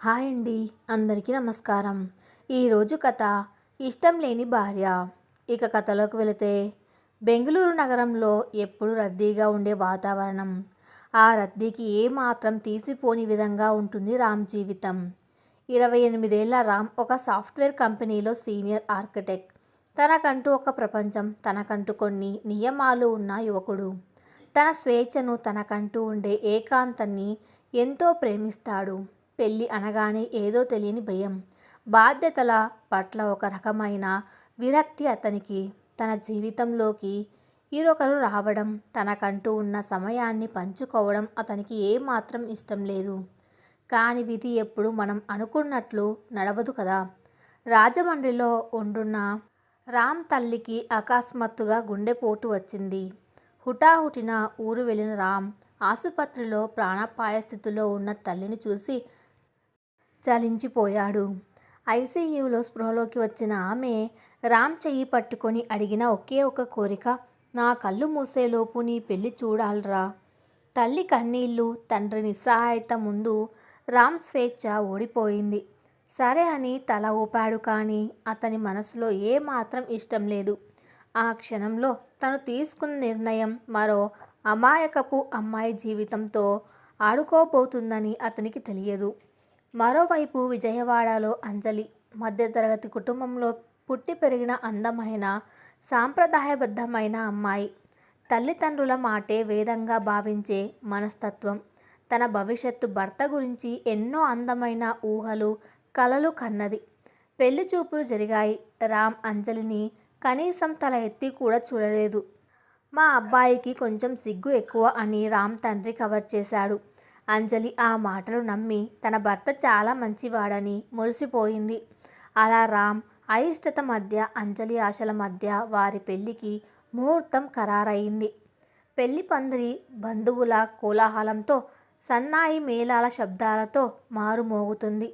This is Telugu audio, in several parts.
హాయ్ అండి. అందరికీ నమస్కారం. ఈరోజు కథ ఇష్టం లేని భార్య. ఇక కథలోకి వెళితే బెంగుళూరు నగరంలో ఎప్పుడు రద్దీగా ఉండే వాతావరణం. ఆ రద్దీకి ఏమాత్రం తీసిపోని విధంగా ఉంటుంది రామ్ జీవితం. 28 ఏళ్ల రామ్ ఒక సాఫ్ట్వేర్ కంపెనీలో సీనియర్ ఆర్కిటెక్ట్. తనకంటూ ఒక ప్రపంచం, తనకంటూ కొన్ని నియమాలు ఉన్న యువకుడు. తన స్వేచ్ఛను, తనకంటూ ఉండే ఏకాంతాన్ని ఎంతో ప్రేమిస్తాడు. పెళ్ళి అనగానే ఏదో తెలియని భయం, బాధ్యతల పట్ల ఒక రకమైన విరక్తి అతనికి. తన జీవితంలోకి ఈరొకరు రావడం, తనకంటూ ఉన్న సమయాన్ని పంచుకోవడం అతనికి ఏమాత్రం ఇష్టం లేదు. కానీ విధి ఎప్పుడు మనం అనుకున్నట్లు నడవదు కదా. రాజమండ్రిలో ఉంటున్న రామ్ తల్లికి అకస్మాత్తుగా గుండెపోటు వచ్చింది. హుటాహుటిన ఊరు వెళ్ళిన రామ్ ఆసుపత్రిలో ప్రాణాపాయ స్థితిలో ఉన్న తల్లిని చూసి చలించిపోయాడు. ఐసీయూలో స్పృహలోకి వచ్చిన ఆమె రామ్ చెయ్యి పట్టుకొని అడిగిన ఒకే ఒక కోరిక, నా కళ్ళు మూసేలోపు నీ పెళ్లి చూడాల్రా. తల్లి కన్నీళ్లు, తండ్రి నిస్సహాయత ముందు రామ్ స్వేచ్ఛ ఓడిపోయింది. సరే అని తల ఊపాడు. కానీ అతని మనసులో ఏమాత్రం ఇష్టం లేదు. ఆ క్షణంలో తను తీసుకున్న నిర్ణయం మరో అమాయకపు అమ్మాయి జీవితంతో ఆడుకోబోతుందని అతనికి తెలియదు. మరోవైపు విజయవాడలో అంజలి మధ్యతరగతి కుటుంబంలో పుట్టి పెరిగిన అందమైన, సాంప్రదాయబద్ధమైన అమ్మాయి. తల్లిదండ్రుల మాటే వేదంగా భావించే మనస్తత్వం. తన భవిష్యత్తు భర్త గురించి ఎన్నో అందమైన ఊహలు, కలలు కన్నది. పెళ్లి చూపులు జరిగాయి. రామ్ అంజలిని కనీసం తల ఎత్తి కూడా చూడలేదు. మా అబ్బాయికి కొంచెం సిగ్గు ఎక్కువ అని రామ్ తండ్రి కవర్ చేశాడు. అంజలి ఆ మాటలు నమ్మి తన భర్త చాలా మంచివాడని మురిసిపోయింది. అలా రామ్ అయిష్టత మధ్య, అంజలి ఆశల మధ్య వారి పెళ్లికి ముహూర్తం ఖరారయింది. పెళ్లి పందిరి బంధువుల కోలాహలంతో, సన్నాయి మేళాల శబ్దాలతో మారుమోగుతుంది.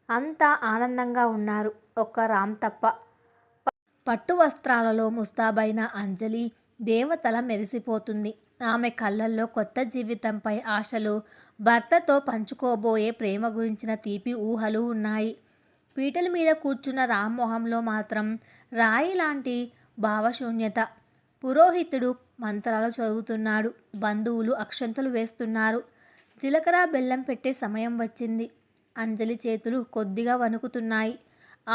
అంతా ఆనందంగా ఉన్నారు, ఒక్క రామ్ తప్ప. పట్టు వస్త్రాలలో ముస్తాబైన అంజలి దేవతల మెరిసిపోతుంది. ఆమె కళ్ళల్లో కొత్త జీవితంపై ఆశలు, భర్తతో పంచుకోబోయే ప్రేమ గురించిన తీపి ఊహలు ఉన్నాయి. పీటల మీద కూర్చున్న రామ్ మొహంలో మాత్రం రాయి లాంటి భావశూన్యత. పురోహితుడు మంత్రాలు చదువుతున్నాడు. బంధువులు అక్షంతలు వేస్తున్నారు. జీలకర్ర బెల్లం పెట్టే సమయం వచ్చింది. అంజలి చేతులు కొద్దిగా వణుకుతున్నాయి.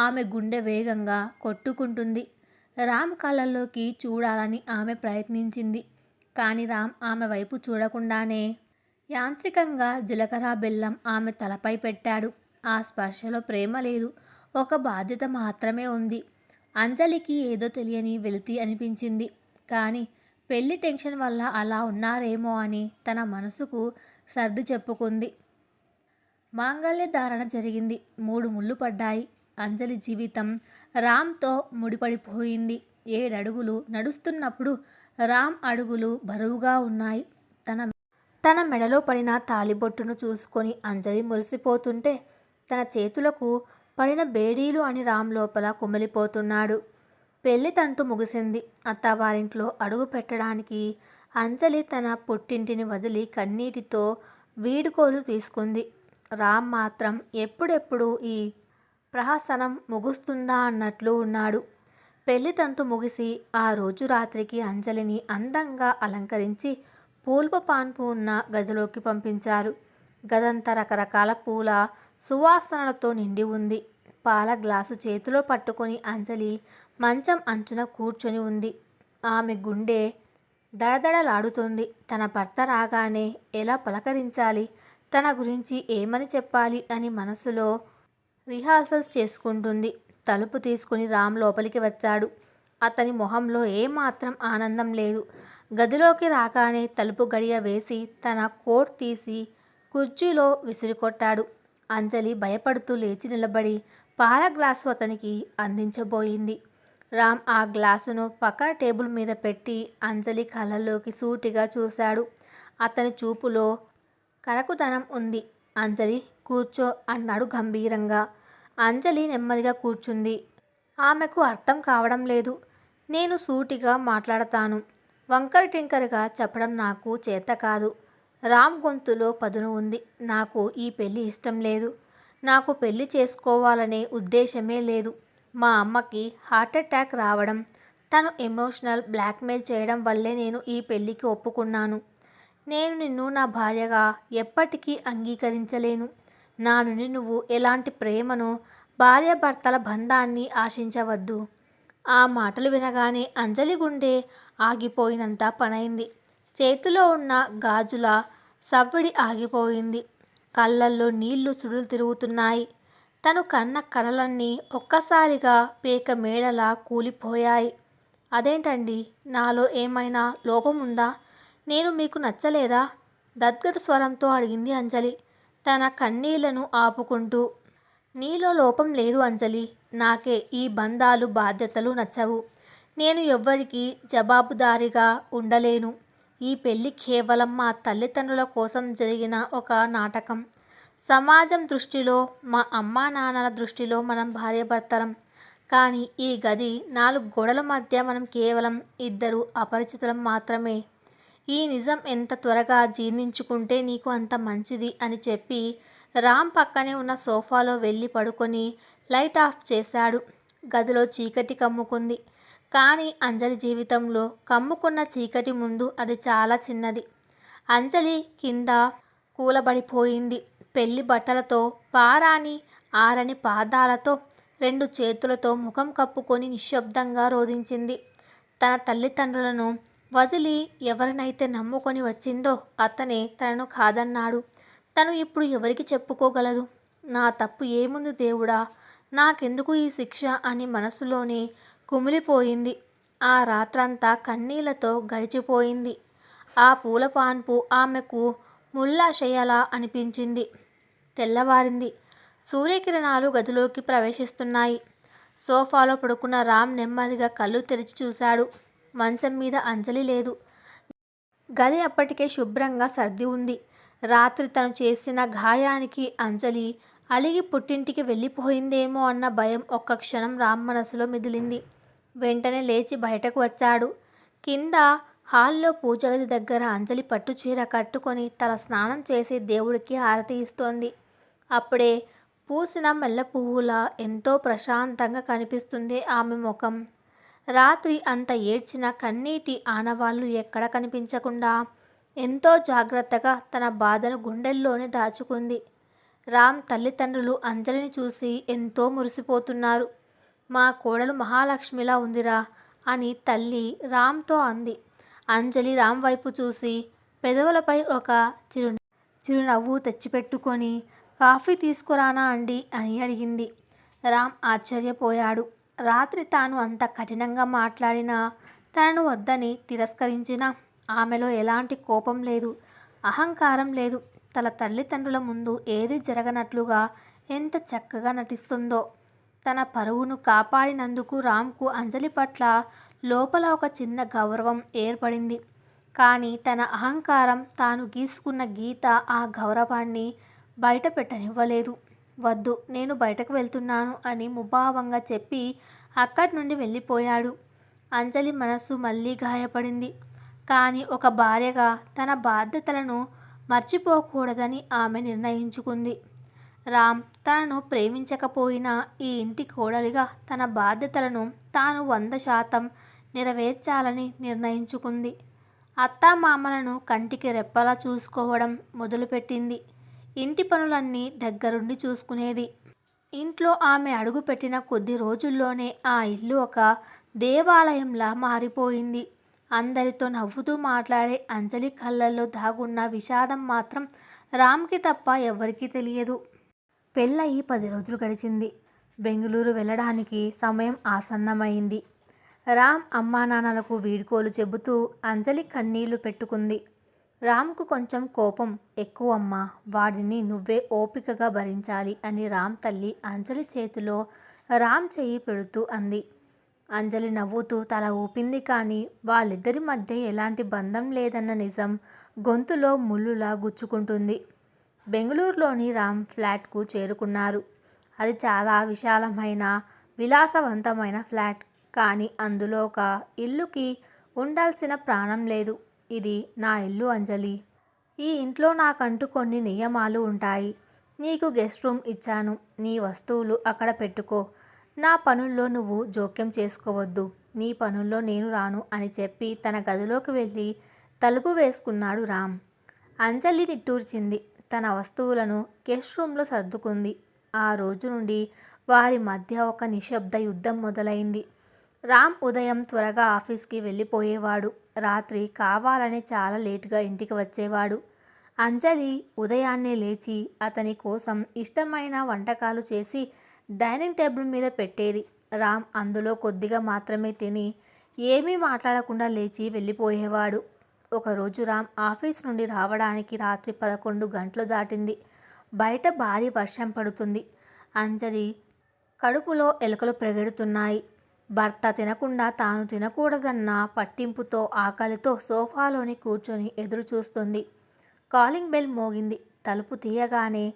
ఆమె గుండె వేగంగా కొట్టుకుంటుంది. రామ్ కళ్ళల్లోకి చూడాలని ఆమె ప్రయత్నించింది. కానీ రామ్ ఆమె వైపు చూడకుండానే యాంత్రికంగా జీలకర్ర బెల్లం ఆమె తలపై పెట్టాడు. ఆ స్పర్శలో ప్రేమ లేదు, ఒక బాధ్యత మాత్రమే ఉంది. అంజలికి ఏదో తెలియని వెలితి అనిపించింది. కానీ పెళ్లి టెన్షన్ వల్ల అలా ఉన్నారేమో అని తన మనసుకు సర్ది చెప్పుకుంది. మాంగళ్య ధారణ జరిగింది. 3 ముళ్ళు పడ్డాయి. అంజలి జీవితం రామ్తో ముడిపడిపోయింది. 7 అడుగులు నడుస్తున్నప్పుడు రామ్ అడుగులు బరువుగా ఉన్నాయి. తన మెడలో పడిన తాళిబొట్టును చూసుకొని అంజలి మురిసిపోతుంటే, తన చేతులకు పడిన బేడీలు అని రామ్ లోపల కుమిలిపోతున్నాడు. పెళ్లి తంతు ముగిసింది. అత్తవారింట్లో అడుగు పెట్టడానికి అంజలి తన పుట్టింటిని వదిలి కన్నీటితో వీడుకోలు తీసుకుంది. రామ్ మాత్రం ఎప్పుడెప్పుడు ఈ ప్రహసనం ముగుస్తుందా అన్నట్లు ఉన్నాడు. పెళ్లి తంతు ముగిసి ఆ రోజు రాత్రికి అంజలిని అందంగా అలంకరించి పూల్పు పాన్పు ఉన్న గదిలోకి పంపించారు. గదంతా రకరకాల పూల సువాసనలతో నిండి ఉంది. పాల గ్లాసు చేతిలో పట్టుకొని అంజలి మంచం అంచున కూర్చొని ఉంది. ఆమె గుండె దడదడలాడుతోంది. తన భర్త రాగానే ఎలా పలకరించాలి, తన గురించి ఏమని చెప్పాలి అని మనసులో రిహార్సల్స్ చేసుకుంటుంది. తలుపు తీసుకుని రామ్ లోపలికి వచ్చాడు. అతని మొహంలో ఏమాత్రం ఆనందం లేదు. గదిలోకి రాగానే తలుపు గడియ వేసి తన కోట్ తీసి కుర్చీలో విసిరికొట్టాడు. అంజలి భయపడుతూ లేచి నిలబడి పాల గ్లాసు అతనికి అందించబోయింది. రామ్ ఆ గ్లాసును పక్కన టేబుల్ మీద పెట్టి అంజలి కళ్ళల్లోకి సూటిగా చూశాడు. అతని చూపులో కరకుదనం ఉంది. అంజలి, కూర్చో అన్నాడు గంభీరంగా. అంజలి నెమ్మదిగా కూర్చుంది. ఆమెకు అర్థం కావడం లేదు. నేను సూటిగా మాట్లాడతాను, వంకర టింకరగా చెప్పడం నాకు చేత కాదు. రామ్ గొంతులో పదును ఉంది. నాకు ఈ పెళ్ళి ఇష్టం లేదు. నాకు పెళ్లి చేసుకోవాలనే ఉద్దేశమే లేదు. మా అమ్మకి హార్ట్ అటాక్ రావడం, తను ఎమోషనల్ బ్లాక్మెయిల్ చేయడం వల్లే నేను ఈ పెళ్లికి ఒప్పుకున్నాను. నేను నిన్ను నా భార్యగా ఎప్పటికీ అంగీకరించలేను. నా నుండి నువ్వు ఎలాంటి ప్రేమను, భార్యాభర్తల బంధాన్ని ఆశించవద్దు. ఆ మాటలు వినగానే అంజలి గుండె ఆగిపోయినంత పనైంది. చేతిలో ఉన్న గాజుల సవ్వడి ఆగిపోయింది. కళ్ళల్లో నీళ్లు సుడులు తిరుగుతున్నాయి. తను కన్న కలలన్నీ ఒక్కసారిగా పేక మేడలా కూలిపోయాయి. అదేంటండి, నాలో ఏమైనా లోపం ఉందా? నేను మీకు నచ్చలేదా? గద్గద స్వరంతో అడిగింది అంజలి, తన కన్నీళ్లను ఆపుకుంటూ. నీలో లోపం లేదు అంజలి. నాకే ఈ బంధాలు, బాధ్యతలు నచ్చవు. నేను ఎవ్వరికీ జవాబుదారీగా ఉండలేను. ఈ పెళ్లి కేవలం మా తల్లిదండ్రుల కోసం జరిగిన ఒక నాటకం. సమాజం దృష్టిలో, మా అమ్మా నాన్నల దృష్టిలో మనం భార్యాభర్తలం. కానీ ఈ గది 4 గోడల మధ్య మనం కేవలం 2 అపరిచితులం మాత్రమే. ఈ నిజం ఎంత త్వరగా జీర్ణించుకుంటే నీకు అంత మంచిది అని చెప్పి రామ్ పక్కనే ఉన్న సోఫాలో వెళ్ళి పడుకొని లైట్ ఆఫ్ చేశాడు. గదిలో చీకటి కమ్ముకుంది. కానీ అంజలి జీవితంలో కమ్ముకున్న చీకటి ముందు అది చాలా చిన్నది. అంజలి కింద కూలబడిపోయింది. పెళ్లి బట్టలతో, పారాని ఆరని పాదాలతో, 2 చేతులతో ముఖం కప్పుకొని నిశ్శబ్దంగా రోదించింది. తన తల్లిదండ్రులను వదిలి ఎవరినైతే నమ్ముకొని వచ్చిందో అతనే తనను కాదన్నాడు. తను ఇప్పుడు ఎవరికి చెప్పుకోగలదు? నా తప్పు ఏముంది దేవుడా, నాకెందుకు ఈ శిక్ష అని మనసులోనే కుమిలిపోయింది. ఆ రాత్రంతా కన్నీళ్లతో గడిచిపోయింది. ఆ పూలపాన్పు ఆమెకు ముళ్ళాశయలా అనిపించింది. తెల్లవారింది. సూర్యకిరణాలు గదిలోకి ప్రవేశిస్తున్నాయి. సోఫాలో పడుకున్న రామ్ నెమ్మదిగా కళ్ళు తెరిచి చూశాడు. మంచం మీద అంజలి లేదు. గది అప్పటికే శుభ్రంగా సర్ది ఉంది. రాత్రి తను చేసిన గాయానికి అంజలి అలిగి పుట్టింటికి వెళ్ళిపోయిందేమో అన్న భయం ఒక్క క్షణం రామ్ మనసులో మెదిలింది. వెంటనే లేచి బయటకు వచ్చాడు. కింద హాల్లో పూజగది దగ్గర అంజలి పట్టు చీర కట్టుకొని తల స్నానం చేసి దేవుడికి హారతి ఇస్తోంది. అప్పుడే పూసిన మల్లె పువ్వులా ఎంతో ప్రశాంతంగా కనిపిస్తుంది ఆమె ముఖం. రాత్రి అంత ఏడ్చిన కన్నీటి ఆనవాళ్లు ఎక్కడ కనిపించకుండా ఎంతో జాగ్రత్తగా తన బాధను గుండెల్లోనే దాచుకుంది. రామ్ తల్లిదండ్రులు అంజలిని చూసి ఎంతో మురిసిపోతున్నారు. మా కోడలు మహాలక్ష్మిలా ఉందిరా అని తల్లి రామ్తో అంది. అంజలి రామ్ వైపు చూసి పెదవులపై ఒక చిరునవ్వు తెచ్చిపెట్టుకొని కాఫీ తీసుకురానా అండి అని అడిగింది. రామ్ ఆశ్చర్యపోయాడు. రాత్రి తాను అంత కఠినంగా మాట్లాడినా, తనను వద్దని తిరస్కరించినా ఆమెలో ఎలాంటి కోపం లేదు, అహంకారం లేదు. తన తల్లిదండ్రుల ముందు ఏది జరగనట్లుగా ఎంత చక్కగా నటిస్తుందో. తన పరువును కాపాడినందుకు రామ్కు అంజలి పట్ల లోపల ఒక చిన్న గౌరవం ఏర్పడింది. కానీ తన అహంకారం, తాను గీసుకున్న గీత ఆ గౌరవాన్ని బయట పెట్టనివ్వలేదు. వద్దు, నేను బయటకు వెళ్తున్నాను అని ముభావంగా చెప్పి అక్కడి నుండి వెళ్ళిపోయాడు. అంజలి మనసు మళ్ళీ గాయపడింది. కానీ ఒక భార్యగా తన బాధ్యతలను మర్చిపోకూడదని ఆమె నిర్ణయించుకుంది. రామ్ తనను ప్రేమించకపోయినా ఈ ఇంటి కోడలిగా తన బాధ్యతలను తాను 100% నెరవేర్చాలని నిర్ణయించుకుంది. అత్తామామలను కంటికి రెప్పలా చూసుకోవడం మొదలుపెట్టింది. ఇంటి పనులన్నీ దగ్గరుండి చూసుకునేది. ఇంట్లో ఆమె అడుగుపెట్టిన కొద్ది రోజుల్లోనే ఆ ఇల్లు ఒక దేవాలయంలా మారిపోయింది. అందరితో నవ్వుతూ మాట్లాడే అంజలి కళ్ళల్లో దాగున్న విషాదం మాత్రం రామ్కి తప్ప ఎవ్వరికీ తెలియదు. పెళ్ళయి 10 రోజులు గడిచింది. బెంగుళూరు వెళ్ళడానికి సమయం ఆసన్నమైంది. రామ్ అమ్మానాన్నలకు వీడ్కోలు చెబుతూ అంజలి కన్నీళ్లు పెట్టుకుంది. రామ్కు కొంచెం కోపం ఎక్కువమ్మా, వాడిని నువ్వే ఓపికగా భరించాలి అని రామ్ తల్లి అంజలి చేతిలో రామ్ చెయ్యి పెడుతూ అంది. అంజలి నవ్వుతూ తల ఊపింది. కానీ వాళ్ళిద్దరి మధ్య ఎలాంటి బంధం లేదన్న నిజం గొంతులో ముళ్ళులా గుచ్చుకుంటుంది. బెంగళూరులోని రామ్ ఫ్లాట్కు చేరుకున్నారు. అది చాలా విశాలమైన, విలాసవంతమైన ఫ్లాట్. కానీ అందులో ఒక ఇల్లుకి ఉండాల్సిన ప్రాణం లేదు. ఇది నా ఇల్లు అంజలి. ఈ ఇంట్లో నాకంటూ కొన్ని నియమాలు ఉంటాయి. నీకు గెస్ట్ రూమ్ ఇచ్చాను. నీ వస్తువులు అక్కడ పెట్టుకో. నా పనుల్లో నువ్వు జోక్యం చేసుకోవద్దు. నీ పనుల్లో నేను రాను అని చెప్పి తన గదిలోకి వెళ్ళి తలుపు వేసుకున్నాడు రామ్. అంజలి నిట్టూర్చింది. తన వస్తువులను గెస్ట్ రూమ్లో సర్దుకుంది. ఆ రోజు నుండి వారి మధ్య ఒక నిశ్శబ్ద యుద్ధం మొదలైంది. రామ్ ఉదయం త్వరగా ఆఫీస్కి వెళ్ళిపోయేవాడు. రాత్రి కావాలని చాలా లేటుగా ఇంటికి వచ్చేవాడు. అంజలి ఉదయాన్నే లేచి అతని కోసం ఇష్టమైన వంటకాలు చేసి డైనింగ్ టేబుల్ మీద పెట్టేది. రామ్ అందులో కొద్దిగా మాత్రమే తిని ఏమీ మాట్లాడకుండా లేచి వెళ్ళిపోయేవాడు. ఒకరోజు రామ్ ఆఫీస్ నుండి రావడానికి రాత్రి 11 గంటలు దాటింది. బయట భారీ వర్షం పడుతుంది. అంజలి కడుపులో ఎలుకలు పెరుగుతున్నాయి. భర్త తినకుండా తాను తినకూడదన్న పట్టింపుతో ఆకలితో సోఫాలోని కూర్చొని ఎదురు చూస్తుంది. కాలింగ్ బెల్ మోగింది. తలుపు తీయగానే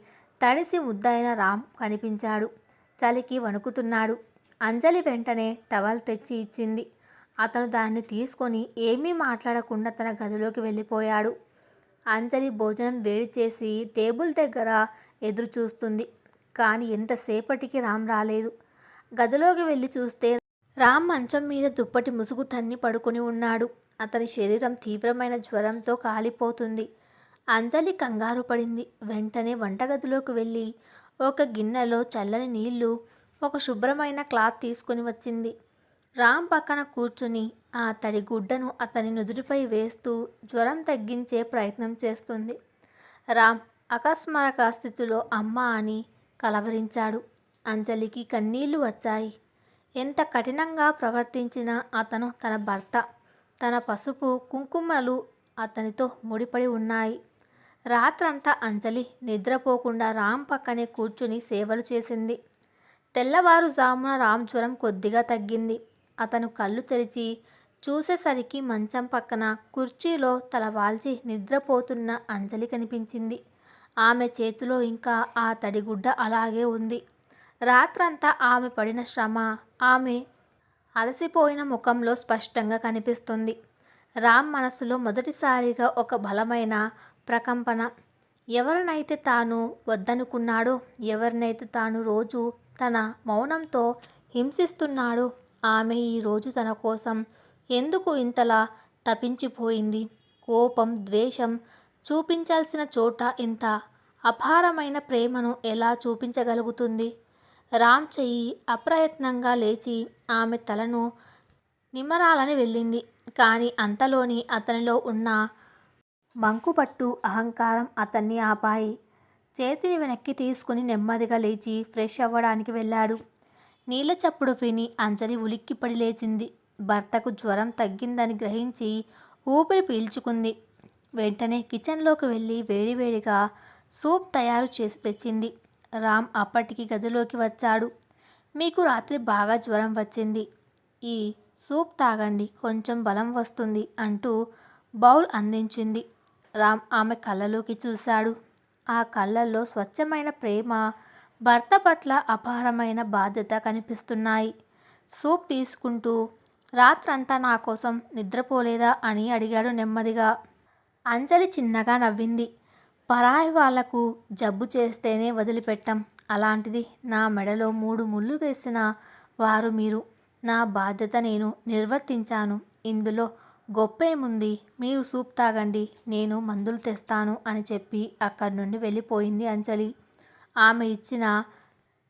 తడిసి ముద్దైన రామ్ కనిపించాడు. చలికి వణుకుతున్నాడు. అంజలి వెంటనే టవల్ తెచ్చి ఇచ్చింది. అతను దాన్ని తీసుకొని ఏమీ మాట్లాడకుండా తన గదిలోకి వెళ్ళిపోయాడు. అంజలి భోజనం వేడి చేసి టేబుల్ దగ్గర ఎదురు చూస్తుంది. కానీ ఎంతసేపటికి రామ్ రాలేదు. గదిలోకి వెళ్ళి చూస్తే రామ్ మంచం మీద దుప్పటి ముసుగు తన్ని పడుకొని ఉన్నాడు. అతని శరీరం తీవ్రమైన జ్వరంతో కాలిపోతుంది. అంజలి కంగారు పడింది. వెంటనే వంటగదిలోకి వెళ్ళి ఒక గిన్నెలో చల్లని నీళ్లు, ఒక శుభ్రమైన క్లాత్ తీసుకుని వచ్చింది. రామ్ పక్కన కూర్చుని ఆ తడి గుడ్డను అతని నుదుటిపై వేస్తూ జ్వరం తగ్గించే ప్రయత్నం చేస్తుంది. రామ్ అకస్మారక స్థితిలో అమ్మ అని కలవరించాడు. అంజలికి కన్నీళ్లు వచ్చాయి. ఎంత కఠినంగా ప్రవర్తించినా అతను తన భర్త. తన పసుపు కుంకుమలు అతనితో ముడిపడి ఉన్నాయి. రాత్రంతా అంజలి నిద్రపోకుండా రామ్ పక్కనే కూర్చుని సేవలు చేసింది. తెల్లవారుజామున రామ్ జ్వరం కొద్దిగా తగ్గింది. అతను కళ్ళు తెరిచి చూసేసరికి మంచం పక్కన కుర్చీలో తలవాల్చి నిద్రపోతున్న అంజలి కనిపించింది. ఆమె చేతిలో ఇంకా ఆ తడిగుడ్డ అలాగే ఉంది. రాత్రంతా ఆమె పడిన శ్రమ ఆమె అలసిపోయిన ముఖంలో స్పష్టంగా కనిపిస్తుంది. రామ్ మనసులో మొదటిసారిగా ఒక బలమైన ప్రకంపన. ఎవరినైతే తాను వద్దనుకున్నాడో, ఎవరినైతే తాను రోజు తన మౌనంతో హింసిస్తున్నాడో, ఆమె ఈరోజు తన కోసం ఎందుకు ఇంతలా తపించిపోయింది? కోపం, ద్వేషం చూపించాల్సిన చోట ఇంత అపారమైన ప్రేమను ఎలా చూపించగలుగుతుంది? రామ్ చెయ్యి అప్రయత్నంగా లేచి ఆమె తలను నిమరాలని వెళ్ళింది. కానీ అంతలోని అతనిలో ఉన్న మంకుపట్టు, అహంకారం అతన్ని ఆపాయి. చేతిని వెనక్కి తీసుకుని నెమ్మదిగా లేచి ఫ్రెష్ అవ్వడానికి వెళ్ళాడు. నీళ్ల చప్పుడు విని అంజలి ఉలిక్కిపడి లేచింది. భర్తకు జ్వరం తగ్గిందని గ్రహించి ఊపిరి పీల్చుకుంది. వెంటనే కిచెన్లోకి వెళ్ళి వేడివేడిగా సూప్ తయారు చేసి తెచ్చింది. రామ్ అప్పటికి గదిలోకి వచ్చాడు. మీకు రాత్రి బాగా జ్వరం వచ్చింది. ఈ సూప్ తాగండి, కొంచెం బలం వస్తుంది అంటూ బౌల్ అందించింది. రామ్ ఆమె కళ్ళలోకి చూశాడు. ఆ కళ్ళల్లో స్వచ్ఛమైన ప్రేమ, భర్త పట్ల అపారమైన బాధ్యత కనిపిస్తున్నాయి. సూప్ తీసుకుంటూ రాత్రంతా నా కోసం నిద్రపోలేదా అని అడిగాడు నెమ్మదిగా. అంజలి చిన్నగా నవ్వింది. పరాయి వాళ్లకు జబ్బు చేస్తేనే వదిలిపెట్టాం. అలాంటిది నా మెడలో 3 ముళ్ళు వేసిన వారు మీరు. నా బాధ్యత నేను నిర్వర్తించాను. ఇందులో గొప్పేముంది? మీరు సూప్ తాగండి, నేను మందులు తెస్తాను అని చెప్పి అక్కడి నుండి వెళ్ళిపోయింది అంజలి. ఆమె ఇచ్చిన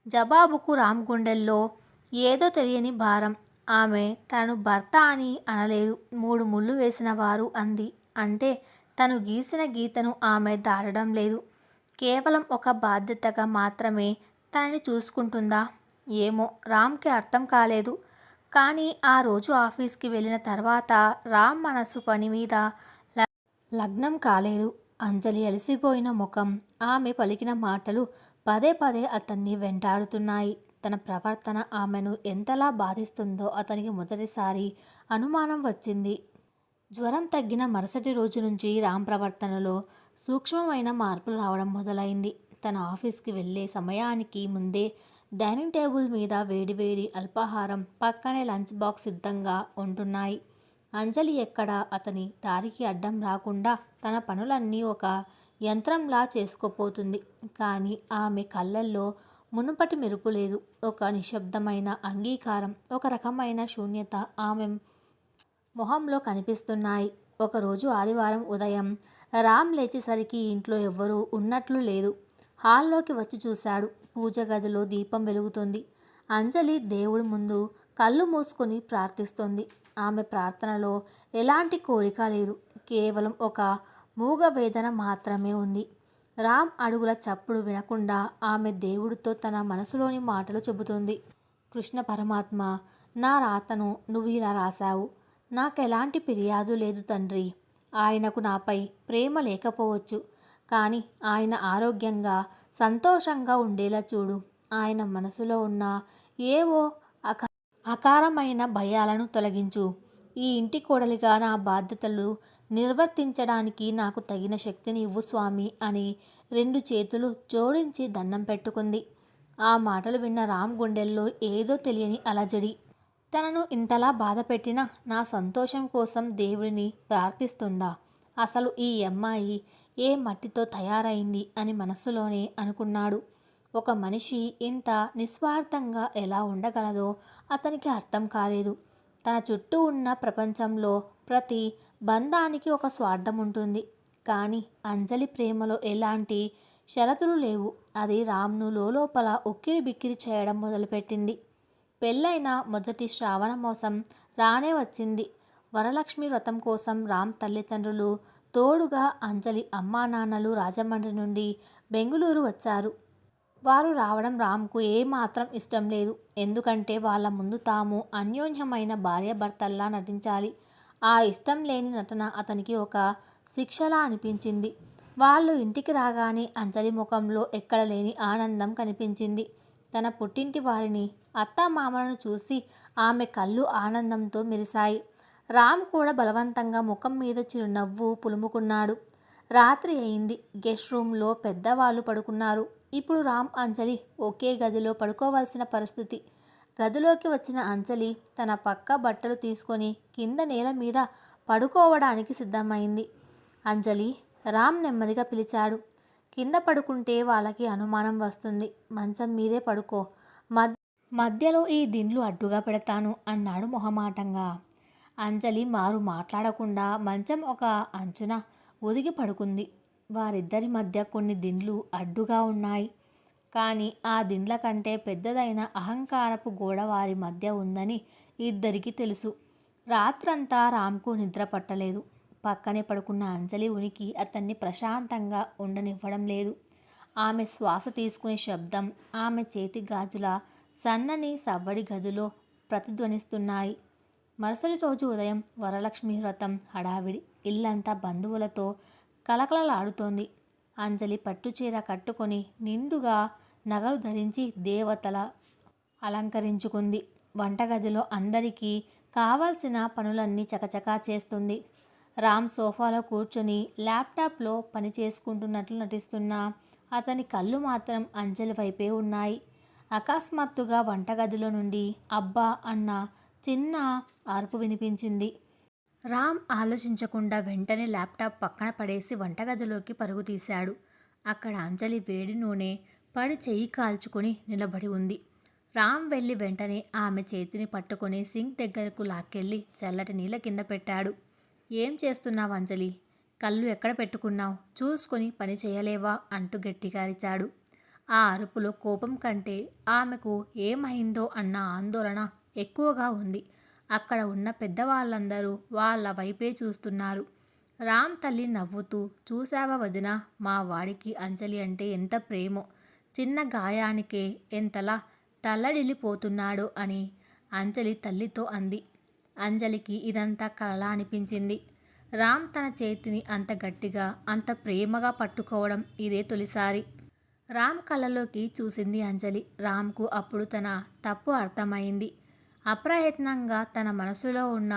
జవాబుకు రామ్ గుండెల్లో ఏదో తెలియని భారం. ఆమె తనను భర్త అని అనలేదు, 3 ముళ్ళు వేసిన వారు అంది. అంటే తను గీసిన గీతను ఆమె దాటడం లేదు. కేవలం ఒక బాధ్యతగా మాత్రమే తనని చూసుకుంటుందా? ఏమో రామ్కి అర్థం కాలేదు. కానీ ఆ రోజు ఆఫీస్కి వెళ్ళిన తర్వాత రామ్ మనసు పని మీద లగ్నం కాలేదు. అంజలి అలసిపోయిన ముఖం, ఆమె పలికిన మాటలు పదే పదే అతన్ని వెంటాడుతున్నాయి. తన ప్రవర్తన ఆమెను ఎంతలా బాధిస్తుందో అతనికి మొదటిసారి అనుమానం వచ్చింది. జ్వరం తగ్గిన మరుసటి రోజు నుంచి రామ్ ప్రవర్తనలో సూక్ష్మమైన మార్పులు రావడం మొదలైంది. తన ఆఫీస్కి వెళ్ళే సమయానికి ముందే డైనింగ్ టేబుల్ మీద వేడివేడి అల్పాహారం, పక్కనే లంచ్ బాక్స్ సిద్ధంగా ఉంటున్నాయి. అంజలి ఎక్కడ అతని దారికి అడ్డం రాకుండా తన పనులన్నీ ఒక యంత్రంలా చేసుకోపోతుంది. కానీ ఆమె కళ్ళల్లో మునుపటి మెరుపు లేదు. ఒక నిశ్శబ్దమైన అంగీకారం, ఒక రకమైన శూన్యత ఆమె మొహంలో కనిపిస్తున్నాయి. ఒకరోజు ఆదివారం ఉదయం రామ్ లేచేసరికి ఇంట్లో ఎవ్వరూ ఉన్నట్లు లేదు. హాల్లోకి వచ్చి చూశాడు. పూజ గదిలో దీపం వెలుగుతుంది. అంజలి దేవుడి ముందు కళ్ళు మూసుకొని ప్రార్థిస్తుంది. ఆమె ప్రార్థనలో ఎలాంటి కోరిక లేదు. కేవలం ఒక మూగ వేదన మాత్రమే ఉంది. రామ్ అడుగుల చప్పుడు వినకుండా ఆమె దేవుడితో తన మనసులోని మాటలు చెబుతుంది. కృష్ణ పరమాత్మ, నా రాతను నువ్వు ఇలా రాశావు. నాకెలాంటి ఫిర్యాదు లేదు తండ్రి. ఆయనకు నాపై ప్రేమ లేకపోవచ్చు, కానీ ఆయన ఆరోగ్యంగా సంతోషంగా ఉండేలా చూడు. ఆయన మనసులో ఉన్న ఏవో అకారమైన భయాలను తొలగించు. ఈ ఇంటి కోడలిగా నా బాధ్యతలు నిర్వర్తించడానికి నాకు తగిన శక్తిని ఇవ్వు స్వామి అని 2 చేతులు జోడించి దండం పెట్టుకుంది. ఆ మాటలు విన్న రామ్ గుండెల్లో ఏదో తెలియని అలజడి. తనను ఇంతలా బాధపెట్టిన నా సంతోషం కోసం దేవుడిని ప్రార్థిస్తుందా? అసలు ఈ అమ్మాయి ఏ మట్టితో తయారైంది అని మనస్సులోనే అనుకున్నాడు. ఒక మనిషి ఇంత నిస్వార్థంగా ఎలా ఉండగలదో అతనికి అర్థం కాలేదు. తన చుట్టూ ఉన్న ప్రపంచంలో ప్రతి బంధానికి ఒక స్వార్థం ఉంటుంది. కానీ అంజలి ప్రేమలో ఎలాంటి షరతులు లేవు. అది రామ్ను లోపల ఉక్కిరి బిక్కిరి చేయడం మొదలుపెట్టింది. పెళ్ళైన మొదటి శ్రావణ మాసం రానే వచ్చింది. వరలక్ష్మి వ్రతం కోసం రామ్ తల్లిదండ్రులు తోడుగా అంజలి అమ్మానాన్నలు రాజమండ్రి నుండి బెంగుళూరు వచ్చారు. వారు రావడం రామ్కు ఏమాత్రం ఇష్టం లేదు. ఎందుకంటే వాళ్ళ ముందు తాము అన్యోన్యమైన భార్యాభర్తల్లా నటించాలి. ఆ ఇష్టం లేని నటన అతనికి ఒక శిక్షలా అనిపించింది. వాళ్ళు ఇంటికి రాగానే అంజలి ముఖంలో ఎక్కడ లేని ఆనందం కనిపించింది. తన పుట్టింటి వారిని, అత్తామామలను చూసి ఆమె కళ్ళు ఆనందంతో మెరిశాయి. రామ్ కూడా బలవంతంగా ముఖం మీద చిరునవ్వు పులుముకున్నాడు. రాత్రి అయింది. గెస్ట్ రూమ్లో పెద్దవాళ్ళు పడుకున్నారు. ఇప్పుడు రామ్, అంజలి ఒకే గదిలో పడుకోవాల్సిన పరిస్థితి. గదిలోకి వచ్చిన అంజలి తన పక్క బట్టలు తీసుకొని కింద నేల మీద పడుకోవడానికి సిద్ధమైంది. అంజలి, రామ్ నెమ్మదిగా పిలిచాడు. కింద పడుకుంటే వాళ్ళకి అనుమానం వస్తుంది. మంచం మీదే పడుకో. మధ్యలో ఈ దిండ్లు అడ్డుగా పెడతాను అన్నాడు మొహమాటంగా. అంజలి మారు మాట్లాడకుండా మంచం ఒక అంచున ఒదిగి పడుకుంది. వారిద్దరి మధ్య కొన్ని దిండ్లు అడ్డుగా ఉన్నాయి. కానీ ఆ దిండ్ల కంటే పెద్దదైన అహంకారపు గోడ వారి మధ్య ఉందని ఇద్దరికీ తెలుసు. రాత్రంతా రామ్కు నిద్ర పట్టలేదు. పక్కనే పడుకున్న అంజలి ఉనికి అతన్ని ప్రశాంతంగా ఉండనివ్వడం లేదు. ఆమె శ్వాస తీసుకునే శబ్దం, ఆమె చేతి గాజుల సన్నని సవ్వడి గదిలో ప్రతిధ్వనిస్తున్నాయి. మరుసటి రోజు ఉదయం వరలక్ష్మి వ్రతం హడావిడి. ఇల్లంతా బంధువులతో కలకలలాడుతోంది. అంజలి పట్టుచీర కట్టుకొని నిండుగా నగలు ధరించి దేవతల అలంకరించుకుంది. వంటగదిలో అందరికీ కావాల్సిన పనులన్నీ చకచకా చేస్తుంది. రామ్ సోఫాలో కూర్చొని ల్యాప్టాప్లో పని చేసుకుంటున్నట్లు నటిస్తున్నా అతని కళ్ళు మాత్రం అంజలి వైపే ఉన్నాయి. అకస్మాత్తుగా వంటగదిలో నుండి అబ్బా అన్న చిన్న అరుపు వినిపించింది. రామ్ ఆలోచించకుండా వెంటనే ల్యాప్టాప్ పక్కన పడేసి వంటగదిలోకి పరుగు తీశాడు. అక్కడ అంజలి వేడి నూనె పడి చెయ్యి కాల్చుకొని నిలబడి ఉంది. రామ్ వెళ్ళి వెంటనే ఆమె చేతిని పట్టుకొని సింక్ దగ్గరకు లాక్కెళ్ళి చల్లటి నీళ్ళ కింద పెట్టాడు. ఏం చేస్తున్నావు అంజలి? కళ్ళు ఎక్కడ పెట్టుకున్నావు? చూసుకొని పని చేయలేవా అంటూ గట్టిగా అరిచాడు. ఆ అరుపులో కోపం కంటే ఆమెకు ఏమైందో అన్న ఆందోళన ఎక్కువగా ఉంది. అక్కడ ఉన్న పెద్దవాళ్ళందరూ వాళ్ళ వైపే చూస్తున్నారు. రామ్ తల్లి నవ్వుతూ, చూసావా వదినా, మా వాడికి అంజలి అంటే ఎంత ప్రేమో, చిన్న గాయానికే ఎంతలా తల్లడిల్లిపోతున్నాడో అని అంజలి తల్లితో అంది. అంజలికి ఇదంతా కలలా అనిపించింది. రామ్ తన చేతిని అంత గట్టిగా, అంత ప్రేమగా పట్టుకోవడం ఇదే తొలిసారి. రామ్ కళ్ళలోకి చూసింది అంజలి. రామ్కు అప్పుడు తన తప్పు అర్థమైంది. అప్రయత్నంగా తన మనసులో ఉన్న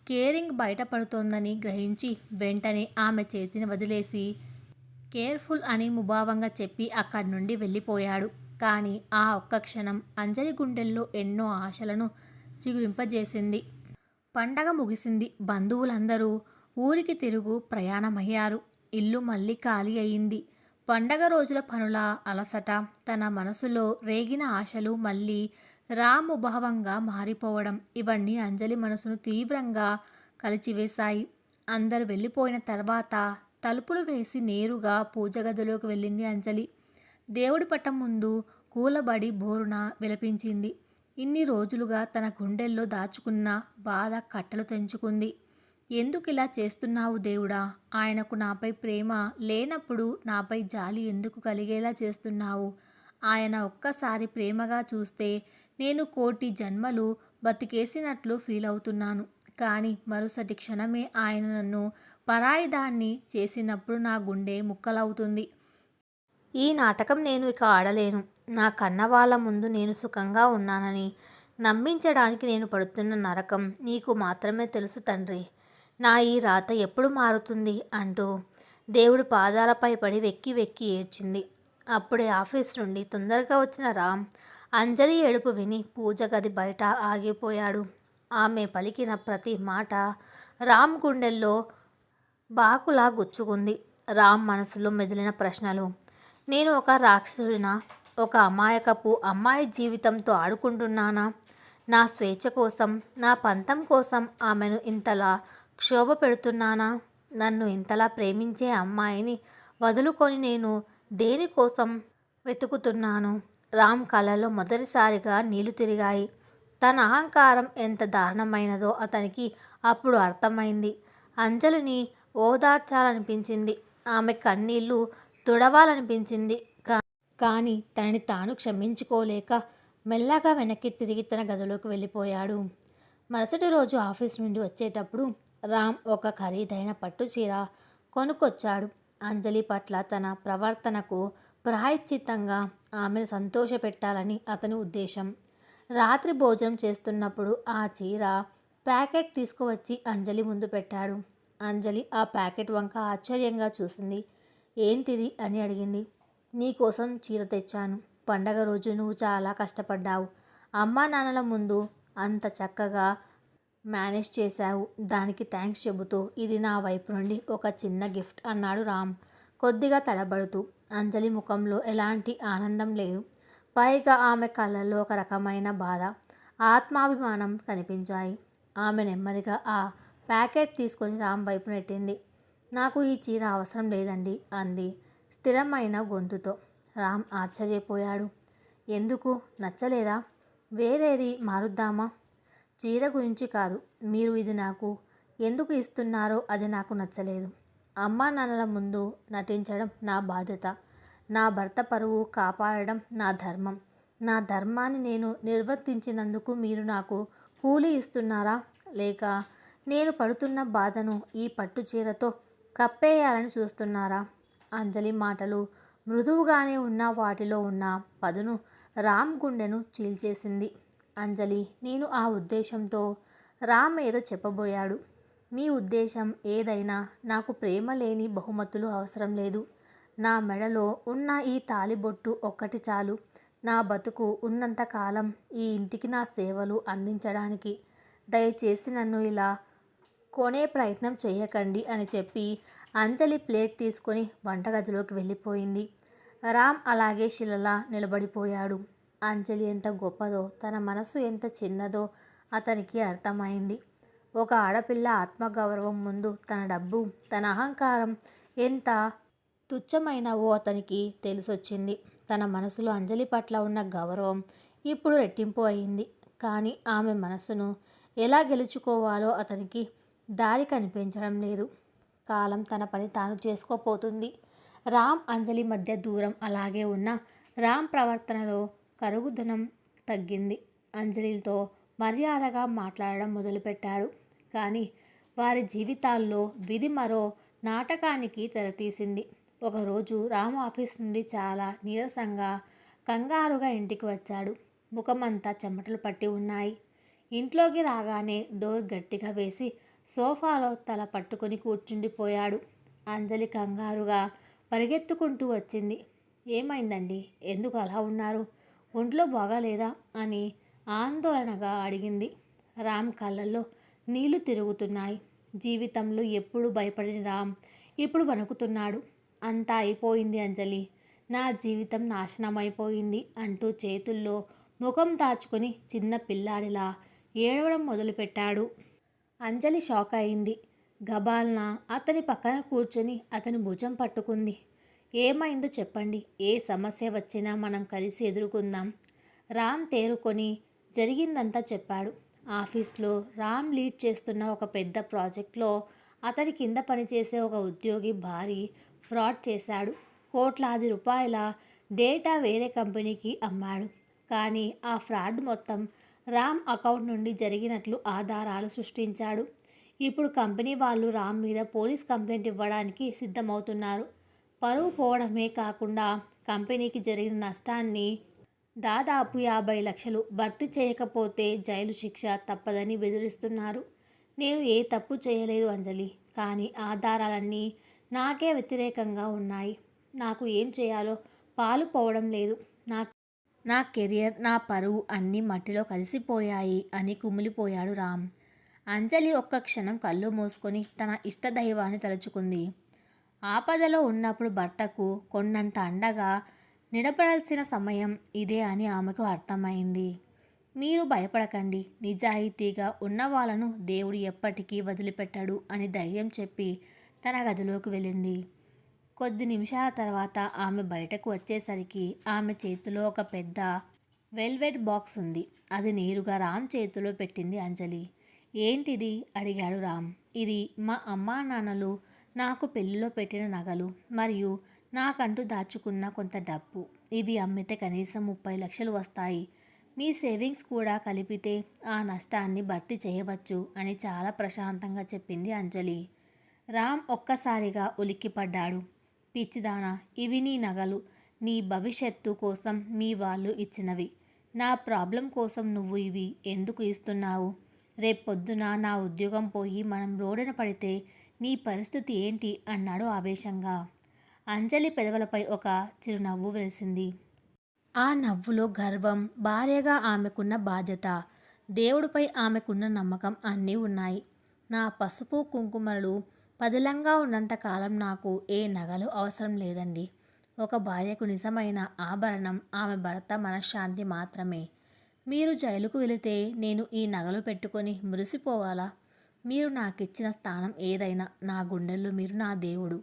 కేరింగ్ బయటపడుతోందని గ్రహించి వెంటనే ఆమె చేతిని వదిలేసి కేర్ఫుల్ అని ముభావంగా చెప్పి అక్కడి నుండి వెళ్ళిపోయాడు. కానీ ఆ ఒక్క క్షణం అంజలి గుండెల్లో ఎన్నో ఆశలను చిగురింపజేసింది. పండగ ముగిసింది. బంధువులందరూ ఊరికి తిరుగు ప్రయాణమయ్యారు. ఇల్లు మళ్ళీ ఖాళీ అయింది. పండగ రోజుల పనుల అలసట, తన మనసులో రేగిన ఆశలు మళ్ళీ రాముభావంగా మారిపోవడం, ఇవన్నీ అంజలి మనసును తీవ్రంగా కలిచివేశాయి. అందరూ వెళ్ళిపోయిన తర్వాత తలుపులు వేసి నేరుగా పూజ గదిలోకి వెళ్ళింది అంజలి. దేవుడి పటం ముందు కూలబడి బోరున విలపించింది. ఇన్ని రోజులుగా తన గుండెల్లో దాచుకున్న బాధ కట్టలు తెంచుకుంది. ఎందుకిలా చేస్తున్నావు దేవుడా? ఆయనకు నాపై ప్రేమ లేనప్పుడు నాపై జాలి ఎందుకు కలిగేలా చేస్తున్నావు? ఆయన ఒక్కసారి ప్రేమగా చూస్తే నేను కోటి జన్మలు బతికేసినట్లు ఫీల్ అవుతున్నాను. కానీ మరుసటి క్షణమే ఆయన నన్ను పరాయిదాన్ని చేసినప్పుడు నా గుండె ముక్కలవుతుంది. ఈ నాటకం నేను ఇక ఆడలేను. నా కన్నవాళ్ళ ముందు నేను సుఖంగా ఉన్నానని నమ్మించడానికి నేను పడుతున్న నరకం నీకు మాత్రమే తెలుసు తండ్రి. నా ఈ రాత ఎప్పుడు మారుతుంది అంటూ దేవుడి పాదాలపై పడి వెక్కి వెక్కి ఏడ్చింది. అప్పుడే ఆఫీస్ నుండి తొందరగా వచ్చిన రామ్ అంజలి ఏడుపు విని పూజ గది బయట ఆగిపోయాడు. ఆమె పలికిన ప్రతి మాట రామ్ గుండెల్లో బాకులా గుచ్చుకుంది. రామ్ మనసులో మెదిలిన ప్రశ్నలు: నేను ఒక రాక్షసుడినా? ఒక అమాయకపు అమ్మాయి జీవితంతో ఆడుకుంటున్నానా? నా స్వేచ్ఛ కోసం, నా పంతం కోసం ఆమెను ఇంతలా క్షోభ పెడుతున్నానా? నన్ను ఇంతలా ప్రేమించే అమ్మాయిని వదులుకొని నేను దేనికోసం వెతుకుతున్నాను? రామ్ కళ్ళలో మొదటిసారిగా నీళ్లు తిరిగాయి. తన అహంకారం ఎంత దారుణమైనదో అతనికి అప్పుడు అర్థమైంది. అంజలిని ఓదార్చాలనిపించింది. ఆమె కన్నీళ్లు తుడవాలనిపించింది. కానీ తనని తాను క్షమించుకోలేక మెల్లగా వెనక్కి తిరిగి తన గదిలోకి వెళ్ళిపోయాడు. మరుసటి రోజు ఆఫీస్ నుండి వచ్చేటప్పుడు రామ్ ఒక ఖరీదైన పట్టు చీర కొనుక్కొచ్చాడు. అంజలి పట్ల తన ప్రవర్తనకు ప్రాయశ్చిత్తంగా ఆమెను సంతోషపెట్టాలని అతని ఉద్దేశం. రాత్రి భోజనం చేస్తున్నప్పుడు ఆ చీర ప్యాకెట్ తీసుకువచ్చి అంజలి ముందు పెట్టాడు. అంజలి ఆ ప్యాకెట్ వంక ఆశ్చర్యంగా చూసింది. ఏంటిది అని అడిగింది. నీకోసం చీర తెచ్చాను. పండగ రోజు నువ్వు చాలా కష్టపడ్డావు. అమ్మా నాన్నల ముందు అంత చక్కగా మేనేజ్ చేశావు. దానికి థ్యాంక్స్ చెబుతూ ఇది నా వైపు నుండి ఒక చిన్న గిఫ్ట్ అన్నాడు రామ్ కొద్దిగా తడబడుతూ. అంజలి ముఖంలో ఎలాంటి ఆనందం లేదు. పైగా ఆమె కళ్ళల్లో ఒక రకమైన బాధ, ఆత్మాభిమానం కనిపించాయి. ఆమె నెమ్మదిగా ఆ ప్యాకెట్ తీసుకొని రామ్ వైపు నెట్టింది. నాకు ఈ చీర అవసరం లేదండి అంది స్థిరమైన గొంతుతో. రామ్ ఆశ్చర్యపోయాడు. ఎందుకు? నచ్చలేదా? వేరేది మారుద్దామా? చీర గురించి కాదు, మీరు ఇది నాకు ఎందుకు ఇస్తున్నారో అది నాకు నచ్చలేదు. అమ్మా నాన్నల ముందు నటించడం నా బాధ్యత. నా భర్త పరువు కాపాడడం నా ధర్మం. నా ధర్మాన్ని నేను నిర్వర్తించినందుకు మీరు నాకు కూలీ ఇస్తున్నారా? లేక నేను పడుతున్న బాధను ఈ పట్టు చీరతో కప్పేయాలని చూస్తున్నారా? అంజలి మాటలు మృదువుగానే ఉన్న వాటిలో ఉన్న పదును రామ్ గుండెను చీల్చేసింది. అంజలి, నేను ఆ ఉద్దేశంతో రామ్ ఏదో చెప్పబోయాడు. మీ ఉద్దేశం ఏదైనా నాకు ప్రేమ లేని బహుమతులు అవసరం లేదు. నా మెడలో ఉన్న ఈ తాళిబొట్టు ఒక్కటి చాలు. నా బతుకు ఉన్నంతకాలం ఈ ఇంటికి నా సేవలు అందించడానికి. దయచేసి నన్ను ఇలా కొనే ప్రయత్నం చేయకండి అని చెప్పి అంజలి ప్లేట్ తీసుకొని వంటగదిలోకి వెళ్ళిపోయింది. రామ్ అలాగే శిలలా నిలబడిపోయాడు. అంజలి ఎంత గొప్పదో, తన మనసు ఎంత చిన్నదో అతనికి అర్థమైంది. ఒక ఆడపిల్ల ఆత్మగౌరవం ముందు తన డబ్బు, తన అహంకారం ఎంత తుచ్చమైనవో అతనికి తెలిసొచ్చింది. తన మనసులో అంజలి పట్ల ఉన్న గౌరవం ఇప్పుడు రెట్టింపు అయింది. కానీ ఆమె మనసును ఎలా గెలుచుకోవాలో అతనికి దారి కనిపించడం లేదు. కాలం తన పని తాను చేసుకోపోతుంది. రామ్ అంజలి మధ్య దూరం అలాగే ఉన్న రామ్ ప్రవర్తనలో కరుగుదనం తగ్గింది. అంజలితో మర్యాదగా మాట్లాడడం మొదలుపెట్టాడు. కానీ వారి జీవితాల్లో విధి మరో నాటకానికి తెరతీసింది. ఒకరోజు రామ్ ఆఫీస్ నుండి చాలా నీరసంగా కంగారుగా ఇంటికి వచ్చాడు. ముఖమంతా చెమటలు పట్టి ఉన్నాయి. ఇంట్లోకి రాగానే డోర్ గట్టిగా వేసి సోఫాలో తల పట్టుకొని కూర్చుండిపోయాడు. అంజలి కంగారుగా పరిగెత్తుకుంటూ వచ్చింది. ఏమైందండి? ఎందుకు అలా ఉన్నారు? ఒంట్లో బాగాలేదా అని ఆందోళనగా అడిగింది. రామ్ కళ్ళల్లో నీళ్లు తిరుగుతున్నాయి. జీవితంలో ఎప్పుడు భయపడిన రామ్ ఇప్పుడు వణుకుతున్నాడు. అంతా అయిపోయింది అంజలి. నా జీవితం నాశనమైపోయింది అంటూ చేతుల్లో ముఖం దాచుకొని చిన్న పిల్లాడిలా ఏడవడం మొదలుపెట్టాడు. అంజలి షాక్ అయింది. గబాల్న అతని పక్కన కూర్చొని అతని భుజం పట్టుకుంది. ఏమైందో చెప్పండి. ఏ సమస్య వచ్చినా మనం కలిసి ఎదుర్కొందాం. రామ్ తేరుకొని జరిగిందంతా చెప్పాడు. ఆఫీస్లో రామ్ లీడ్ చేస్తున్న ఒక పెద్ద ప్రాజెక్ట్లో అతని కింద పనిచేసే ఒక ఉద్యోగి భారీ ఫ్రాడ్ చేశాడు. కోట్లాది రూపాయల డేటా వేరే కంపెనీకి అమ్మాడు. కానీ ఆ ఫ్రాడ్ మొత్తం రామ్ అకౌంట్ నుండి జరిగినట్లు ఆధారాలు సృష్టించాడు. ఇప్పుడు కంపెనీ వాళ్ళు రామ్ మీద పోలీస్ కంప్లైంట్ ఇవ్వడానికి సిద్ధమవుతున్నారు. పరువు పోవడమే కాకుండా కంపెనీకి జరిగిన నష్టాన్ని దాదాపు 50 లక్షలు భర్తీ చేయకపోతే జైలు శిక్ష తప్పదని బెదిరిస్తున్నారు. నేను ఏ తప్పు చేయలేదు అంజలి. కానీ ఆధారాలన్నీ నాకే వ్యతిరేకంగా ఉన్నాయి. నాకు ఏం చేయాలో పాలు పోవడం లేదు. నా కెరియర్, నా పరువు అన్నీ మట్టిలో కలిసిపోయాయి అని కుమిలిపోయాడు రామ్. అంజలి ఒక్క క్షణం కళ్ళు మూసుకొని తన ఇష్టదైవాన్ని తలుచుకుంది. ఆపదలో ఉన్నప్పుడు భర్తకు కొండంత అండగా నిలబడాల్సిన సమయం ఇదే అని ఆమెకు అర్థమైంది. మీరు భయపడకండి. నిజాయితీగా ఉన్న వాళ్ళను దేవుడు ఎప్పటికీ వదిలిపెట్టడు అని ధైర్యం చెప్పి తన గదిలోకి వెళ్ళింది. కొద్ది నిమిషాల తర్వాత ఆమె బయటకు వచ్చేసరికి ఆమె చేతిలో ఒక పెద్ద వెల్వెట్ బాక్స్ ఉంది. అది నేరుగా రామ్ చేతిలో పెట్టింది అంజలి. ఏంటిది? అడిగాడు రామ్. ఇది మా అమ్మా నాన్నలు నాకు పెళ్లిలో పెట్టిన నగలు మరియు నాకంటూ దాచుకున్న కొంత డబ్బు. ఇవి అమ్మితే కనీసం 30 లక్షలు వస్తాయి. మీ సేవింగ్స్ కూడా కలిపితే ఆ నష్టాన్ని భర్తీ చేయవచ్చు అని చాలా ప్రశాంతంగా చెప్పింది అంజలి. రామ్ ఒక్కసారిగా ఉలిక్కిపడ్డాడు. పిచ్చిదానా, ఇవి నీ నగలు. నీ భవిష్యత్తు కోసం మీ వాళ్ళు ఇచ్చినవి. నా ప్రాబ్లం కోసం నువ్వు ఇవి ఎందుకు ఇస్తున్నావు? రేపొద్దున నా ఉద్యోగం పోయి మనం రోడ్డున పడితే నీ పరిస్థితి ఏంటి? అన్నాడు ఆవేశంగా. అంజలి పెదవులపై ఒక చిరునవ్వు వెలిసింది. ఆ నవ్వులో గర్వం, భార్యగా ఆమెకున్న బాధ్యత, దేవుడిపై ఆమెకున్న నమ్మకం అన్నీ ఉన్నాయి. నా పసుపు కుంకుమలు పదిలంగా ఉన్నంతకాలం నాకు ఏ నగలు అవసరం లేదండి. ఒక భార్యకు నిజమైన ఆభరణం ఆమె భర్త మనశ్శాంతి మాత్రమే. మీరు జైలుకు వెళితే నేను ఈ నగలు పెట్టుకొని మురిసిపోవాలా? మీరు నాకిచ్చిన స్థానం ఏదైనా నా గుండెల్లో మీరు నా దేవుడు.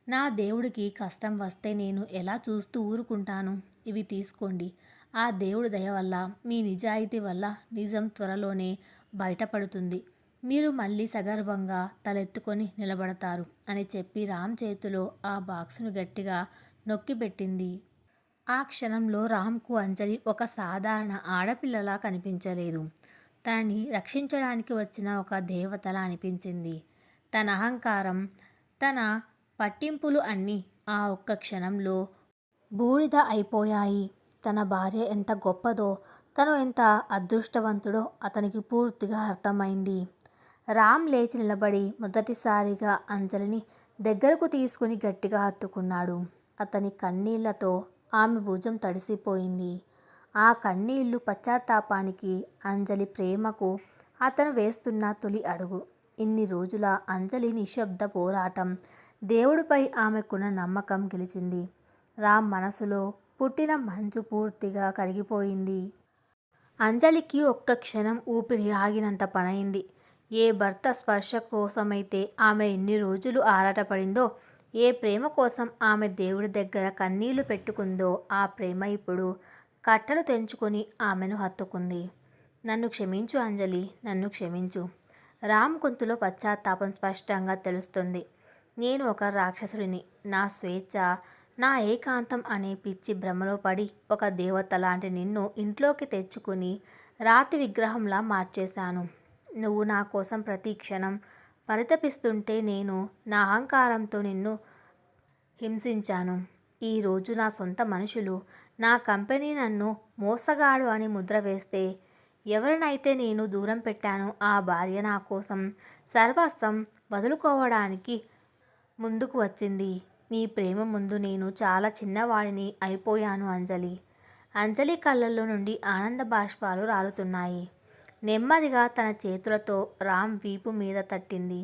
నా దేవుడికి కష్టం వస్తే నేను ఎలా చూస్తూ ఊరుకుంటాను? ఇవి తీసుకోండి. ఆ దేవుడి దయ వల్ల, మీ నిజాయితీ వల్ల నిజం త్వరలోనే బయటపడుతుంది. మీరు మళ్ళీ సగర్వంగా తలెత్తుకొని నిలబడతారు అని చెప్పి రామ్ చేతిలో ఆ బాక్సును గట్టిగా నొక్కిపెట్టింది. ఆ క్షణంలో రామ్కు అంజలి ఒక సాధారణ ఆడపిల్లలా కనిపించలేదు. తనని రక్షించడానికి వచ్చిన ఒక దేవతలా అనిపించింది. తన అహంకారం, తన పట్టింపులు అన్నీ ఆ ఒక్క క్షణంలో బూడిద అయిపోయాయి. తన భార్య ఎంత గొప్పదో, తను ఎంత అదృష్టవంతుడో అతనికి పూర్తిగా అర్థమైంది. రామ్ లేచి నిలబడి మొదటిసారిగా అంజలిని దగ్గరకు తీసుకుని గట్టిగా హత్తుకున్నాడు. అతని కన్నీళ్లతో ఆమె భుజం తడిసిపోయింది. ఆ కన్నీళ్లు పశ్చాత్తాపానికి, అంజలి ప్రేమకు అతను వేస్తున్న తొలి అడుగు. ఇన్ని రోజుల అంజలి నిశ్శబ్ద పోరాటం, దేవుడిపై ఆమెకున్న నమ్మకం గెలిచింది. రామ్ మనసులో పుట్టిన మంచు పూర్తిగా కరిగిపోయింది. అంజలికి ఒక్క క్షణం ఊపిరి ఆగినంత పనైంది. ఏ భర్త స్పర్శ కోసమైతే ఆమె ఎన్ని రోజులు ఆరాటపడిందో, ఏ ప్రేమ కోసం ఆమె దేవుడి దగ్గర కన్నీళ్లు పెట్టుకుందో, ఆ ప్రేమ ఇప్పుడు కట్టలు తెంచుకొని ఆమెను హత్తుకుంది. నన్ను క్షమించు అంజలి, నన్ను క్షమించు. రామ్ గొంతులో పశ్చాత్తాపం స్పష్టంగా తెలుస్తుంది. నేను ఒక రాక్షసుడిని. నా స్వేచ్ఛ, నా ఏకాంతం అనే పిచ్చి భ్రమలో పడి ఒక దేవత లాంటి నిన్ను ఇంట్లోకి తెచ్చుకుని రాతి విగ్రహంలా మార్చేశాను. నువ్వు నా కోసం ప్రతి క్షణం పరితపిస్తుంటే నేను నా అహంకారంతో నిన్ను హింసించాను. ఈరోజు నా సొంత మనుషులు, నా కంపెనీ నన్ను మోసగాడు అని ముద్ర వేస్తే, ఎవరినైతే నేను దూరం పెట్టానో ఆ భార్య నా కోసం సర్వస్వం వదులుకోవడానికి ముందుకు వచ్చింది. నీ ప్రేమ ముందు నేను చాలా చిన్నవాడిని అయిపోయాను అంజలి. అంజలి కళ్ళల్లో నుండి ఆనంద బాష్పాలు రాలుతున్నాయి. నెమ్మదిగా తన చేతులతో రామ్ వీపు మీద తట్టింది.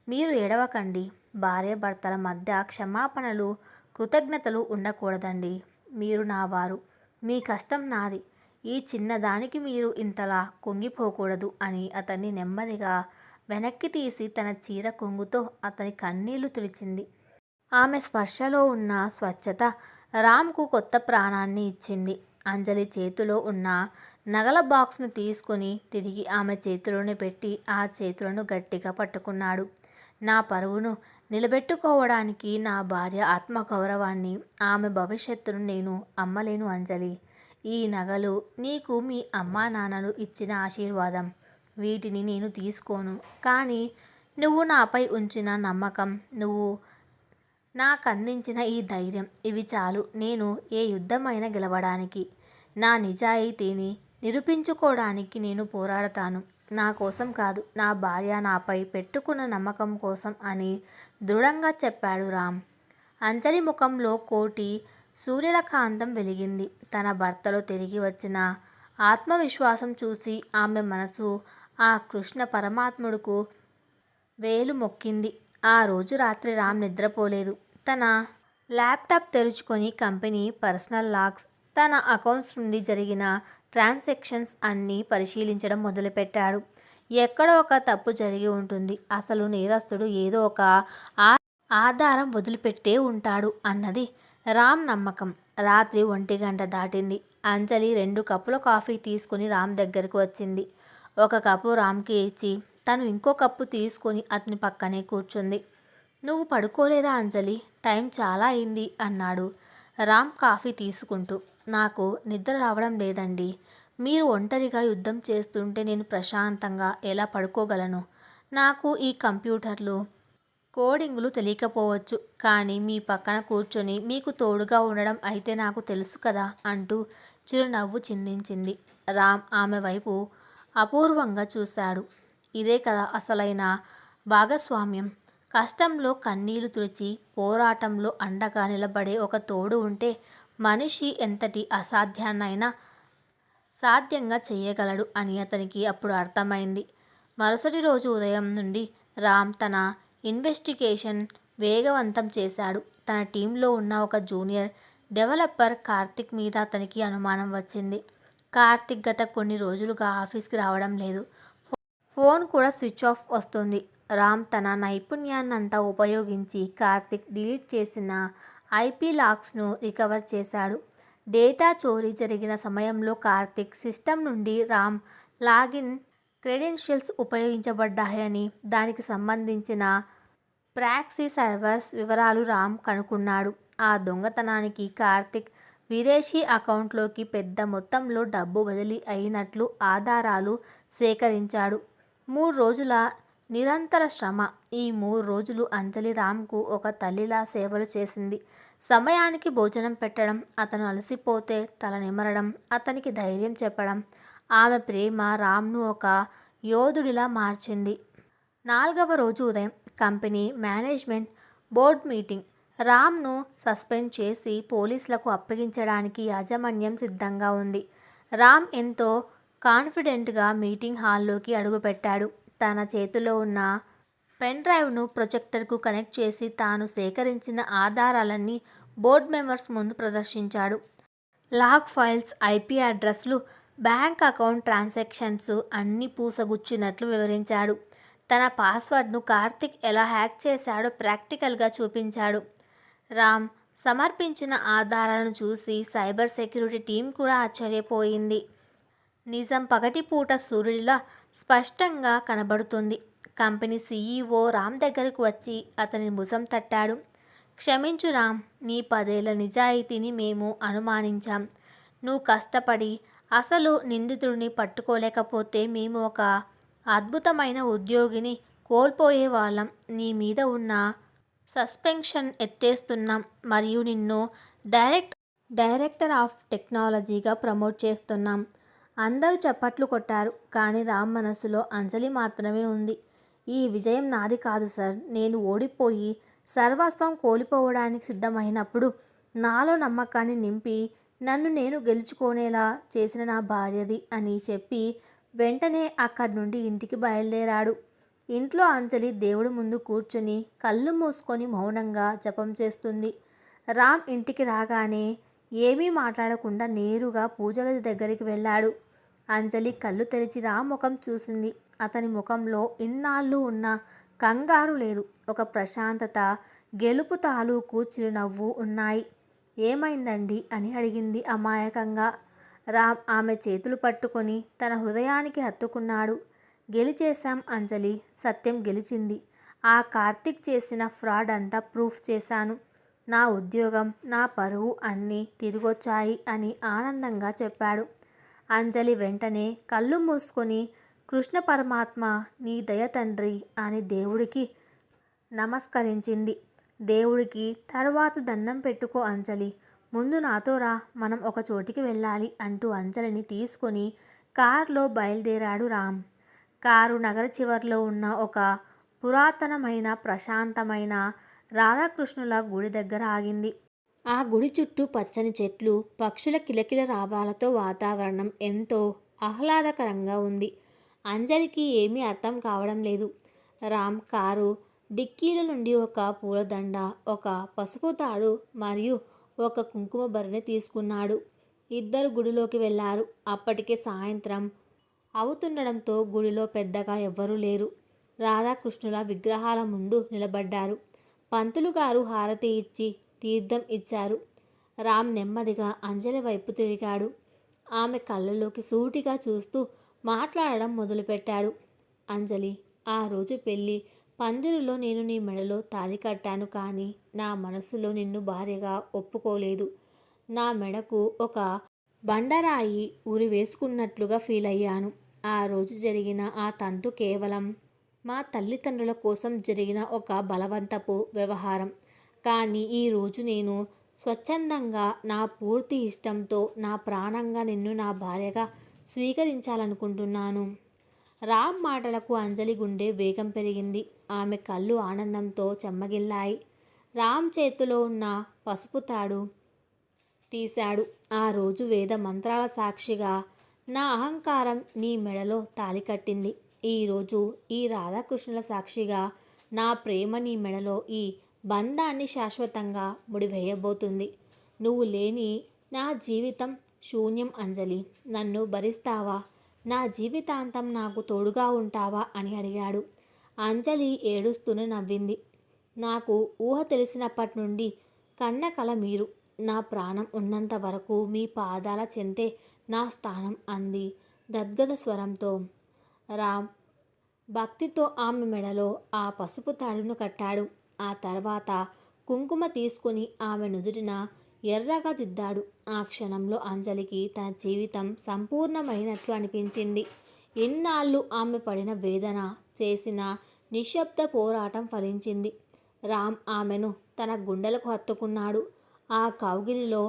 మీరు ఏడవకండి. భార్యాభర్తల మధ్య క్షమాపణలు, కృతజ్ఞతలు ఉండకూడదండి. మీరు నా వారు. మీ కష్టం నాది. ఈ చిన్నదానికి మీరు ఇంతలా కుంగిపోకూడదు అని అతన్ని నెమ్మదిగా వెనక్కి తీసి తన చీర కొంగుతో అతని కన్నీళ్లు తుడిచింది. ఆమె స్పర్శలో ఉన్న స్వచ్ఛత రామ్కు కొత్త ప్రాణాన్ని ఇచ్చింది. అంజలి చేతిలో ఉన్న నగల బాక్స్ను తీసుకుని తిరిగి ఆమె చేతిలోనే పెట్టి ఆ చేతులను గట్టిగా పట్టుకున్నాడు. నా పరువును నిలబెట్టుకోవడానికి, నా భార్య ఆత్మగౌరవాన్ని, ఆమె భవిష్యత్తును నేను అమ్మలేను అంజలి. ఈ నగలు నీకు మీ అమ్మా నాన్నలు ఇచ్చిన ఆశీర్వాదం. వీటిని నేను తీసుకోను. కానీ నువ్వు నాపై ఉంచిన నమ్మకం, నువ్వు నాకందించిన ఈ ధైర్యం, ఇవి చాలు నేను ఏ యుద్ధమైనా గెలవడానికి. నా నిజాయితీని నిరూపించుకోవడానికి నేను పోరాడతాను. నా కోసం కాదు, నా భార్య నాపై పెట్టుకున్న నమ్మకం కోసం అని దృఢంగా చెప్పాడు రామ్. అంజలి ముఖంలో కోటి సూర్యుల కాంతం వెలిగింది. తన భర్తలో తిరిగి వచ్చిన ఆత్మవిశ్వాసం చూసి ఆమె మనసు ఆ కృష్ణ పరమాత్ముడుకు వేలు మొక్కింది. ఆ రోజు రాత్రి రామ్ నిద్రపోలేదు. తన ల్యాప్టాప్ తెరుచుకొని కంపెనీ పర్సనల్ లాగ్స్, తన అకౌంట్స్ నుండి జరిగిన ట్రాన్సాక్షన్స్ అన్నీ పరిశీలించడం మొదలుపెట్టాడు. ఎక్కడో ఒక తప్పు జరిగి ఉంటుంది. అసలు నేరస్తుడు ఏదో ఒక ఆధారం వదిలిపెట్టే ఉంటాడు అన్నది రామ్ నమ్మకం. రాత్రి 1 గంట దాటింది. అంజలి 2 కప్పుల కాఫీ తీసుకుని రామ్ దగ్గరకు వచ్చింది. ఒక కప్పు రామ్కి ఇచ్చి తను ఇంకో కప్పు తీసుకొని అతని పక్కనే కూర్చుంది. నువ్వు పడుకోలేదా అంజలి? టైం చాలా అయింది అన్నాడు రామ్ కాఫీ తీసుకుంటూ. నాకు నిద్ర రావడం లేదండి. మీరు ఒంటరిగా యుద్ధం చేస్తుంటే నేను ప్రశాంతంగా ఎలా పడుకోగలను? నాకు ఈ కంప్యూటర్లు, కోడింగ్లు తెలియకపోవచ్చు, కానీ మీ పక్కన కూర్చొని మీకు తోడుగా ఉండడం అయితే నాకు తెలుసు కదా అంటూ చిరునవ్వు చిందించింది. రామ్ ఆమె వైపు అపూర్వంగా చూశాడు. ఇదే కదా అసలైన భాగస్వామ్యం. కష్టంలో కన్నీళ్లు తుడిచి పోరాటంలో అండగా నిలబడే ఒక తోడు ఉంటే మనిషి ఎంతటి అసాధ్యాన్నైనా సాధ్యంగా చేయగలడు అని అతనికి అప్పుడు అర్థమైంది. మరుసటి రోజు ఉదయం నుండి రామ్ తన ఇన్వెస్టిగేషన్ వేగవంతం చేశాడు. తన టీంలో ఉన్న ఒక జూనియర్ డెవలపర్ కార్తిక్ మీద అతనికి అనుమానం వచ్చింది. కార్తిక్ గత కొన్ని రోజులుగా ఆఫీస్కి రావడం లేదు. ఫోన్ కూడా స్విచ్ ఆఫ్ వస్తుంది. రామ్ తన నైపుణ్యాన్నంతా ఉపయోగించి కార్తిక్ డిలీట్ చేసిన ఐపీ లాగ్స్ను రికవర్ చేశాడు. డేటా చోరీ జరిగిన సమయంలో కార్తిక్ సిస్టమ్ నుండి రామ్ లాగిన్ క్రెడెన్షియల్స్ ఉపయోగించబడ్డాయని, దానికి సంబంధించిన ప్రాక్సీ సర్వర్స్ వివరాలు రామ్ కనుక్కున్నాడు. ఆ దొంగతనానికి కార్తిక్ విదేశీ అకౌంట్లోకి పెద్ద మొత్తంలో డబ్బు బదిలీ అయినట్లు ఆధారాలు సేకరించాడు. 3 రోజుల నిరంతర శ్రమ. ఈ 3 రోజులు అంజలి రామ్కు ఒక తల్లిలా సేవలు చేసింది. సమయానికి భోజనం పెట్టడం, అతను అలసిపోతే తల నిమరడం, అతనికి ధైర్యం చెప్పడం. ఆమె ప్రేమ రామ్ను ఒక యోధుడిలా మార్చింది. 4వ రోజు ఉదయం కంపెనీ మేనేజ్మెంట్ బోర్డ్ మీటింగ్. రామ్ను సస్పెండ్ చేసి పోలీసులకు అప్పగించడానికి యాజమాన్యం సిద్ధంగా ఉంది. రామ్ ఎంతో కాన్ఫిడెంట్గా మీటింగ్ హాల్లోకి అడుగుపెట్టాడు. తన చేతిలో ఉన్న పెన్ డ్రైవ్ను ప్రొజెక్టర్కు కనెక్ట్ చేసి తాను సేకరించిన ఆధారాలన్నీ బోర్డ్ మెంబర్స్ ముందు ప్రదర్శించాడు. లాగ్ ఫైల్స్, ఐపీ అడ్రస్లు, బ్యాంక్ అకౌంట్ ట్రాన్సాక్షన్స్ అన్నీ పూసగుచ్చినట్లు వివరించాడు. తన పాస్వర్డ్ను కార్తిక్ ఎలా హ్యాక్ చేశాడో ప్రాక్టికల్గా చూపించాడు. రామ్ సమర్పించిన ఆధారాలను చూసి సైబర్ సెక్యూరిటీ టీం కూడా ఆశ్చర్యపోయింది. నిజం పగటిపూట సూర్యుడిలా స్పష్టంగా కనబడుతుంది. కంపెనీ సీఈఓ రామ్ దగ్గరకు వచ్చి అతని భుజం తట్టాడు. క్షమించు రామ్, నీ 10 ఏళ్ల నిజాయితీని మేము అనుమానించాం. నువ్వు కష్టపడి అసలు నిందితుడిని పట్టుకోలేకపోతే మేము ఒక అద్భుతమైన ఉద్యోగిని కోల్పోయేవాళ్ళం. నీ మీద ఉన్న సస్పెన్షన్ ఎత్తేస్తున్నాం మరియు నిన్ను డైరెక్టర్ ఆఫ్ టెక్నాలజీగా ప్రమోట్ చేస్తున్నాం. అందరూ చప్పట్లు కొట్టారు. కానీ రామ్ మనసులో అంజలి మాత్రమే ఉంది. ఈ విజయం నాది కాదు సార్. నేను ఓడిపోయి సర్వస్వం కోల్పోవడానికి సిద్ధమైనప్పుడు నాలో నమ్మకాన్ని నింపి నన్ను నేను గెలుచుకునేలా చేసిన నా భార్యది అని చెప్పి వెంటనే అక్కడి నుండి ఇంటికి బయలుదేరాడు. ఇంట్లో అంజలి దేవుడి ముందు కూర్చుని కళ్ళు మూసుకొని మౌనంగా జపం చేస్తుంది. రామ్ ఇంటికి రాగానే ఏమీ మాట్లాడకుండా నేరుగా పూజగది దగ్గరికి వెళ్ళాడు. అంజలి కళ్ళు తెరిచి రామ్ ముఖం చూసింది. అతని ముఖంలో ఇన్నాళ్ళు ఉన్న కంగారు లేదు. ఒక ప్రశాంతత, గెలుపు తాలూకు చిరునవ్వు ఉన్నాయి. ఏమైందండి అని అడిగింది అమాయకంగా. రామ్ ఆమె చేతులు పట్టుకొని తన హృదయానికి హత్తుకున్నాడు. గెలిచేశాం అంజలి, సత్యం గెలిచింది. ఆ కార్తిక్ చేసిన ఫ్రాడ్ అంతా ప్రూఫ్ చేశాను. నా ఉద్యోగం, నా పరువు అన్నీ తిరిగొచ్చాయి అని ఆనందంగా చెప్పాడు. అంజలి వెంటనే కళ్ళు మూసుకొని కృష్ణ పరమాత్మ నీ దయ తండ్రి అని దేవుడికి నమస్కరించింది. దేవుడికి తర్వాత దండం పెట్టుకో అంజలి, ముందు నాతో రా, మనం ఒక చోటికి వెళ్ళాలి అంటూ అంజలిని తీసుకొని కారులో బయలుదేరాడు రామ్. కారు నగర చివర్లో ఉన్న ఒక పురాతనమైన ప్రశాంతమైన రాధాకృష్ణుల గుడి దగ్గర ఆగింది. ఆ గుడి చుట్టూ పచ్చని చెట్లు, పక్షుల కిలకిల రావాలతో వాతావరణం ఎంతో ఆహ్లాదకరంగా ఉంది. అంజలికి ఏమీ అర్థం కావడం లేదు. రామ్ కారు డిక్కీల నుండి ఒక పూలదండ, ఒక పసుపు తాడు మరియు ఒక కుంకుమ భరిణె తీసుకున్నాడు. ఇద్దరు గుడిలోకి వెళ్ళారు. అప్పటికే సాయంత్రం అవుతుండడంతో గుడిలో పెద్దగా ఎవ్వరూ లేరు. రాధాకృష్ణుల విగ్రహాల ముందు నిలబడ్డారు. పంతులు గారు హారతి ఇచ్చి తీర్థం ఇచ్చారు. రామ్ నెమ్మదిగా అంజలి వైపు తిరిగాడు. ఆమె కళ్ళలోకి సూటిగా చూస్తూ మాట్లాడడం మొదలుపెట్టాడు. అంజలి, ఆ రోజు పెళ్ళి పందిరిలో నేను నీ మెడలో తాళి కట్టాను, కానీ నా మనసులో నిన్ను భార్యగా ఒప్పుకోలేదు. నా మెడకు ఒక బండరాయి ఉరి వేసుకున్నట్లుగా ఫీల్ అయ్యాను. ఆ రోజు జరిగిన ఆ తంతు కేవలం మా తల్లిదండ్రుల కోసం జరిగిన ఒక బలవంతపు వ్యవహారం. కానీ ఈరోజు నేను స్వచ్ఛందంగా, నా పూర్తి ఇష్టంతో, నా ప్రాణంగా నిన్ను నా భార్యగా స్వీకరించాలనుకుంటున్నాను. రామ్ మాటలకు అంజలి గుండె వేగం పెరిగింది. ఆమె కళ్ళు ఆనందంతో చెమ్మగిల్లాయి. రామ్ చేతిలో ఉన్న పసుపు తాడు తీశాడు. ఆ రోజు వేద మంత్రాల సాక్షిగా నా అహంకారం నీ మెడలో తాళి కట్టింది. ఈరోజు ఈ రాధాకృష్ణుల సాక్షిగా నా ప్రేమ నీ మెడలో ఈ బంధాన్ని శాశ్వతంగా ముడివేయబోతుంది. నువ్వు లేని నా జీవితం శూన్యం అంజలి. నన్ను భరిస్తావా? నా జీవితాంతం నాకు తోడుగా ఉంటావా అని అడిగాడు. అంజలి ఏడుస్తూనే నవ్వింది. నాకు ఊహ తెలిసినప్పటి నుండి కన్న కల మీరు. నా ప్రాణం ఉన్నంత వరకు మీ పాదాల చెంతే నా స్థానం అంది గద్గద స్వరంతో. రామ్ భక్తితో ఆమె మెడలో ఆ పసుపు తాడును కట్టాడు. ఆ తర్వాత కుంకుమ తీసుకుని ఆమె నుదుటిన ఎర్రగా దిద్దాడు. ఆ క్షణంలో అంజలికి తన జీవితం సంపూర్ణమైనట్లు అనిపించింది. ఇన్నాళ్ళు ఆమె పడిన వేదన, చేసిన నిశ్శబ్ద పోరాటం ఫలించింది. రామ్ ఆమెను తన గుండెలకు హత్తుకున్నాడు. ఆ కౌగిలిలో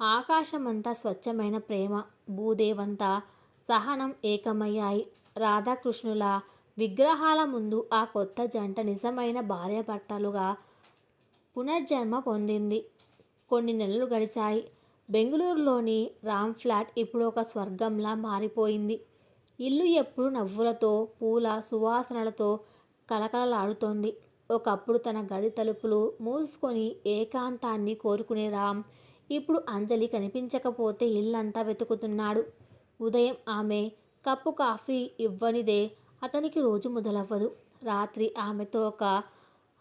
ఆకాశమంతా స్వచ్ఛమైన ప్రేమ, భూదేవంతా సహనం ఏకమయ్యాయి. రాధాకృష్ణుల విగ్రహాల ముందు ఆ కొత్త జంట నిజమైన భార్యాభర్తలుగా పునర్జన్మ పొందింది. కొన్ని నెలలు గడిచాయి. బెంగళూరులోని రామ్ ఫ్లాట్ ఇప్పుడు ఒక స్వర్గంలా మారిపోయింది. ఇల్లు ఎప్పుడు నవ్వులతో, పూల సువాసనలతో కలకలలాడుతోంది. ఒకప్పుడు తన గది తలుపులు మూసుకొని ఏకాంతాన్ని కోరుకునే రామ్ ఇప్పుడు అంజలి కనిపించకపోతే ఇల్లంతా వెతుకుతున్నాడు. ఉదయం ఆమె కప్పు కాఫీ ఇవ్వనిదే అతనికి రోజు మొదలవ్వదు. రాత్రి ఆమెతో ఒక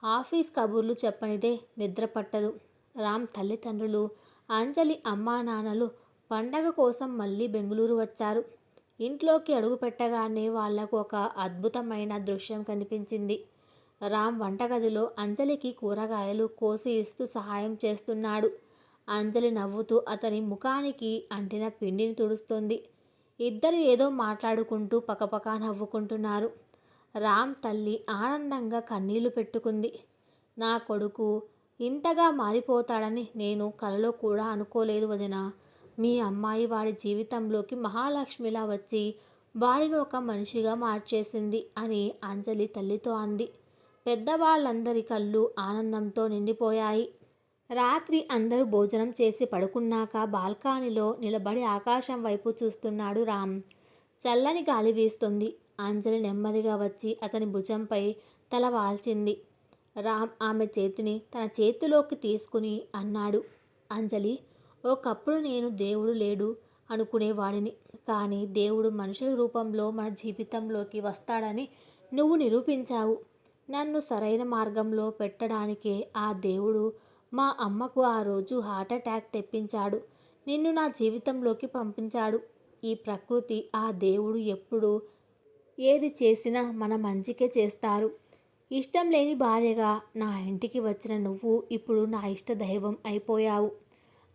ఆఫీస్ కబుర్లు చెప్పనిదే నిద్ర పట్టదు. రామ్ తల్లిదండ్రులు, అంజలి అమ్మా నాన్నలు పండగ కోసం మళ్ళీ బెంగళూరు వచ్చారు. ఇంట్లోకి అడుగు పెట్టగానే వాళ్లకు ఒక అద్భుతమైన దృశ్యం కనిపించింది. రామ్ వంటగదిలో అంజలికి కూరగాయలు కోసి ఇస్తూ సహాయం చేస్తున్నాడు. అంజలి నవ్వుతూ అతని ముఖానికి అంటిన పిండిని తుడుస్తోంది. ఇద్దరు ఏదో మాట్లాడుకుంటూ పకపక నవ్వుకుంటున్నారు. రామ్ తల్లి ఆనందంగా కన్నీళ్లు పెట్టుకుంది. నా కొడుకు ఇంతగా మారిపోతాడని నేను కలలో కూడా అనుకోలేదు వదినా. మీ అమ్మాయి వాడి జీవితంలోకి మహాలక్ష్మిలా వచ్చి వాడిని ఒక మనిషిగా మార్చేసింది అని అంజలి తల్లితో అంది. పెద్దవాళ్ళందరి కళ్ళు ఆనందంతో నిండిపోయాయి. రాత్రి అందరూ భోజనం చేసి పడుకున్నాక బాల్కనీలో నిలబడి ఆకాశం వైపు చూస్తున్నాడు రామ్. చల్లని గాలి వీస్తుంది. అంజలి నెమ్మదిగా వచ్చి అతని భుజంపై తల వాల్చింది. రామ్ ఆమె చేతిని తన చేతిలోకి తీసుకుని అన్నాడు, అంజలి, ఒకప్పుడు నేను దేవుడు లేడు అనుకునేవాడిని. కానీ దేవుడు మనుషుల రూపంలో మన జీవితంలోకి వస్తాడని నువ్వు నిరూపించావు. నన్ను సరైన మార్గంలో పెట్టడానికే ఆ దేవుడు మా అమ్మకు ఆ రోజు హార్ట్అటాక్ తెప్పించాడు. నిన్ను నా జీవితంలోకి పంపించాడు. ఈ ప్రకృతి, ఆ దేవుడు ఎప్పుడు ఏది చేసినా మన మంచికే చేస్తారు. ఇష్టం లేని భార్యగా నా ఇంటికి వచ్చిన నువ్వు ఇప్పుడు నా ఇష్ట దైవం అయిపోయావు.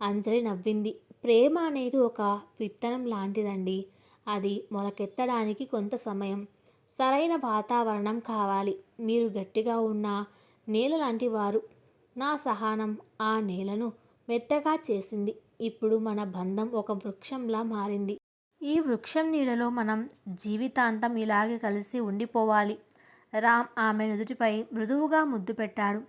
అంజలి నవ్వింది. ప్రేమ అనేది ఒక విత్తనం లాంటిదండి. అది మొలకెత్తడానికి కొంత సమయం, సరైన వాతావరణం కావాలి. మీరు గట్టిగా ఉన్న నేల లాంటి వారు. నా సహనం ఆ నేలను మెత్తగా చేసింది. ఇప్పుడు మన బంధం ఒక వృక్షంలా మారింది. ఈ వృక్షం నీడలో మనం జీవితాంతం ఇలాగే కలిసి ఉండిపోవాలి. రామ్ ఆమె నుదుటిపై మృదువుగా ముద్దు పెట్టాడు.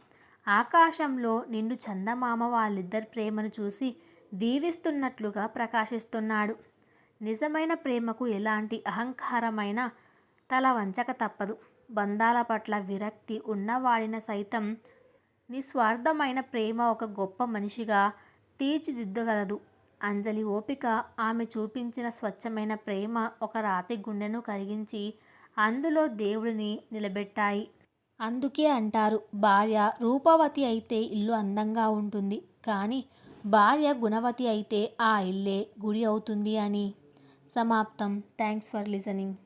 ఆకాశంలో నిండు చందమామ వాళ్ళిద్దరి ప్రేమను చూసి దీవిస్తున్నట్లుగా ప్రకాశిస్తున్నాడు. నిజమైన ప్రేమకు ఎలాంటి అహంకారమైన తల వంచక తప్పదు. బంధాల పట్ల విరక్తి ఉన్నవాడిన సైతం నిస్వార్థమైన ప్రేమ ఒక గొప్ప మనిషిగా తీర్చిదిద్దగలదు. అంజలి ఓపిక, ఆమె చూపించిన స్వచ్ఛమైన ప్రేమ ఒక రాతి గుండెను కరిగించి అందులో దేవుడిని నిలబెట్టాయి. అందుకే అంటారు, భార్య రూపవతి అయితే ఇల్లు అందంగా ఉంటుంది, కానీ భార్య గుణవతి అయితే ఆ ఇల్లే గుడి అవుతుంది అని. సమాప్తం. Thanks for listening.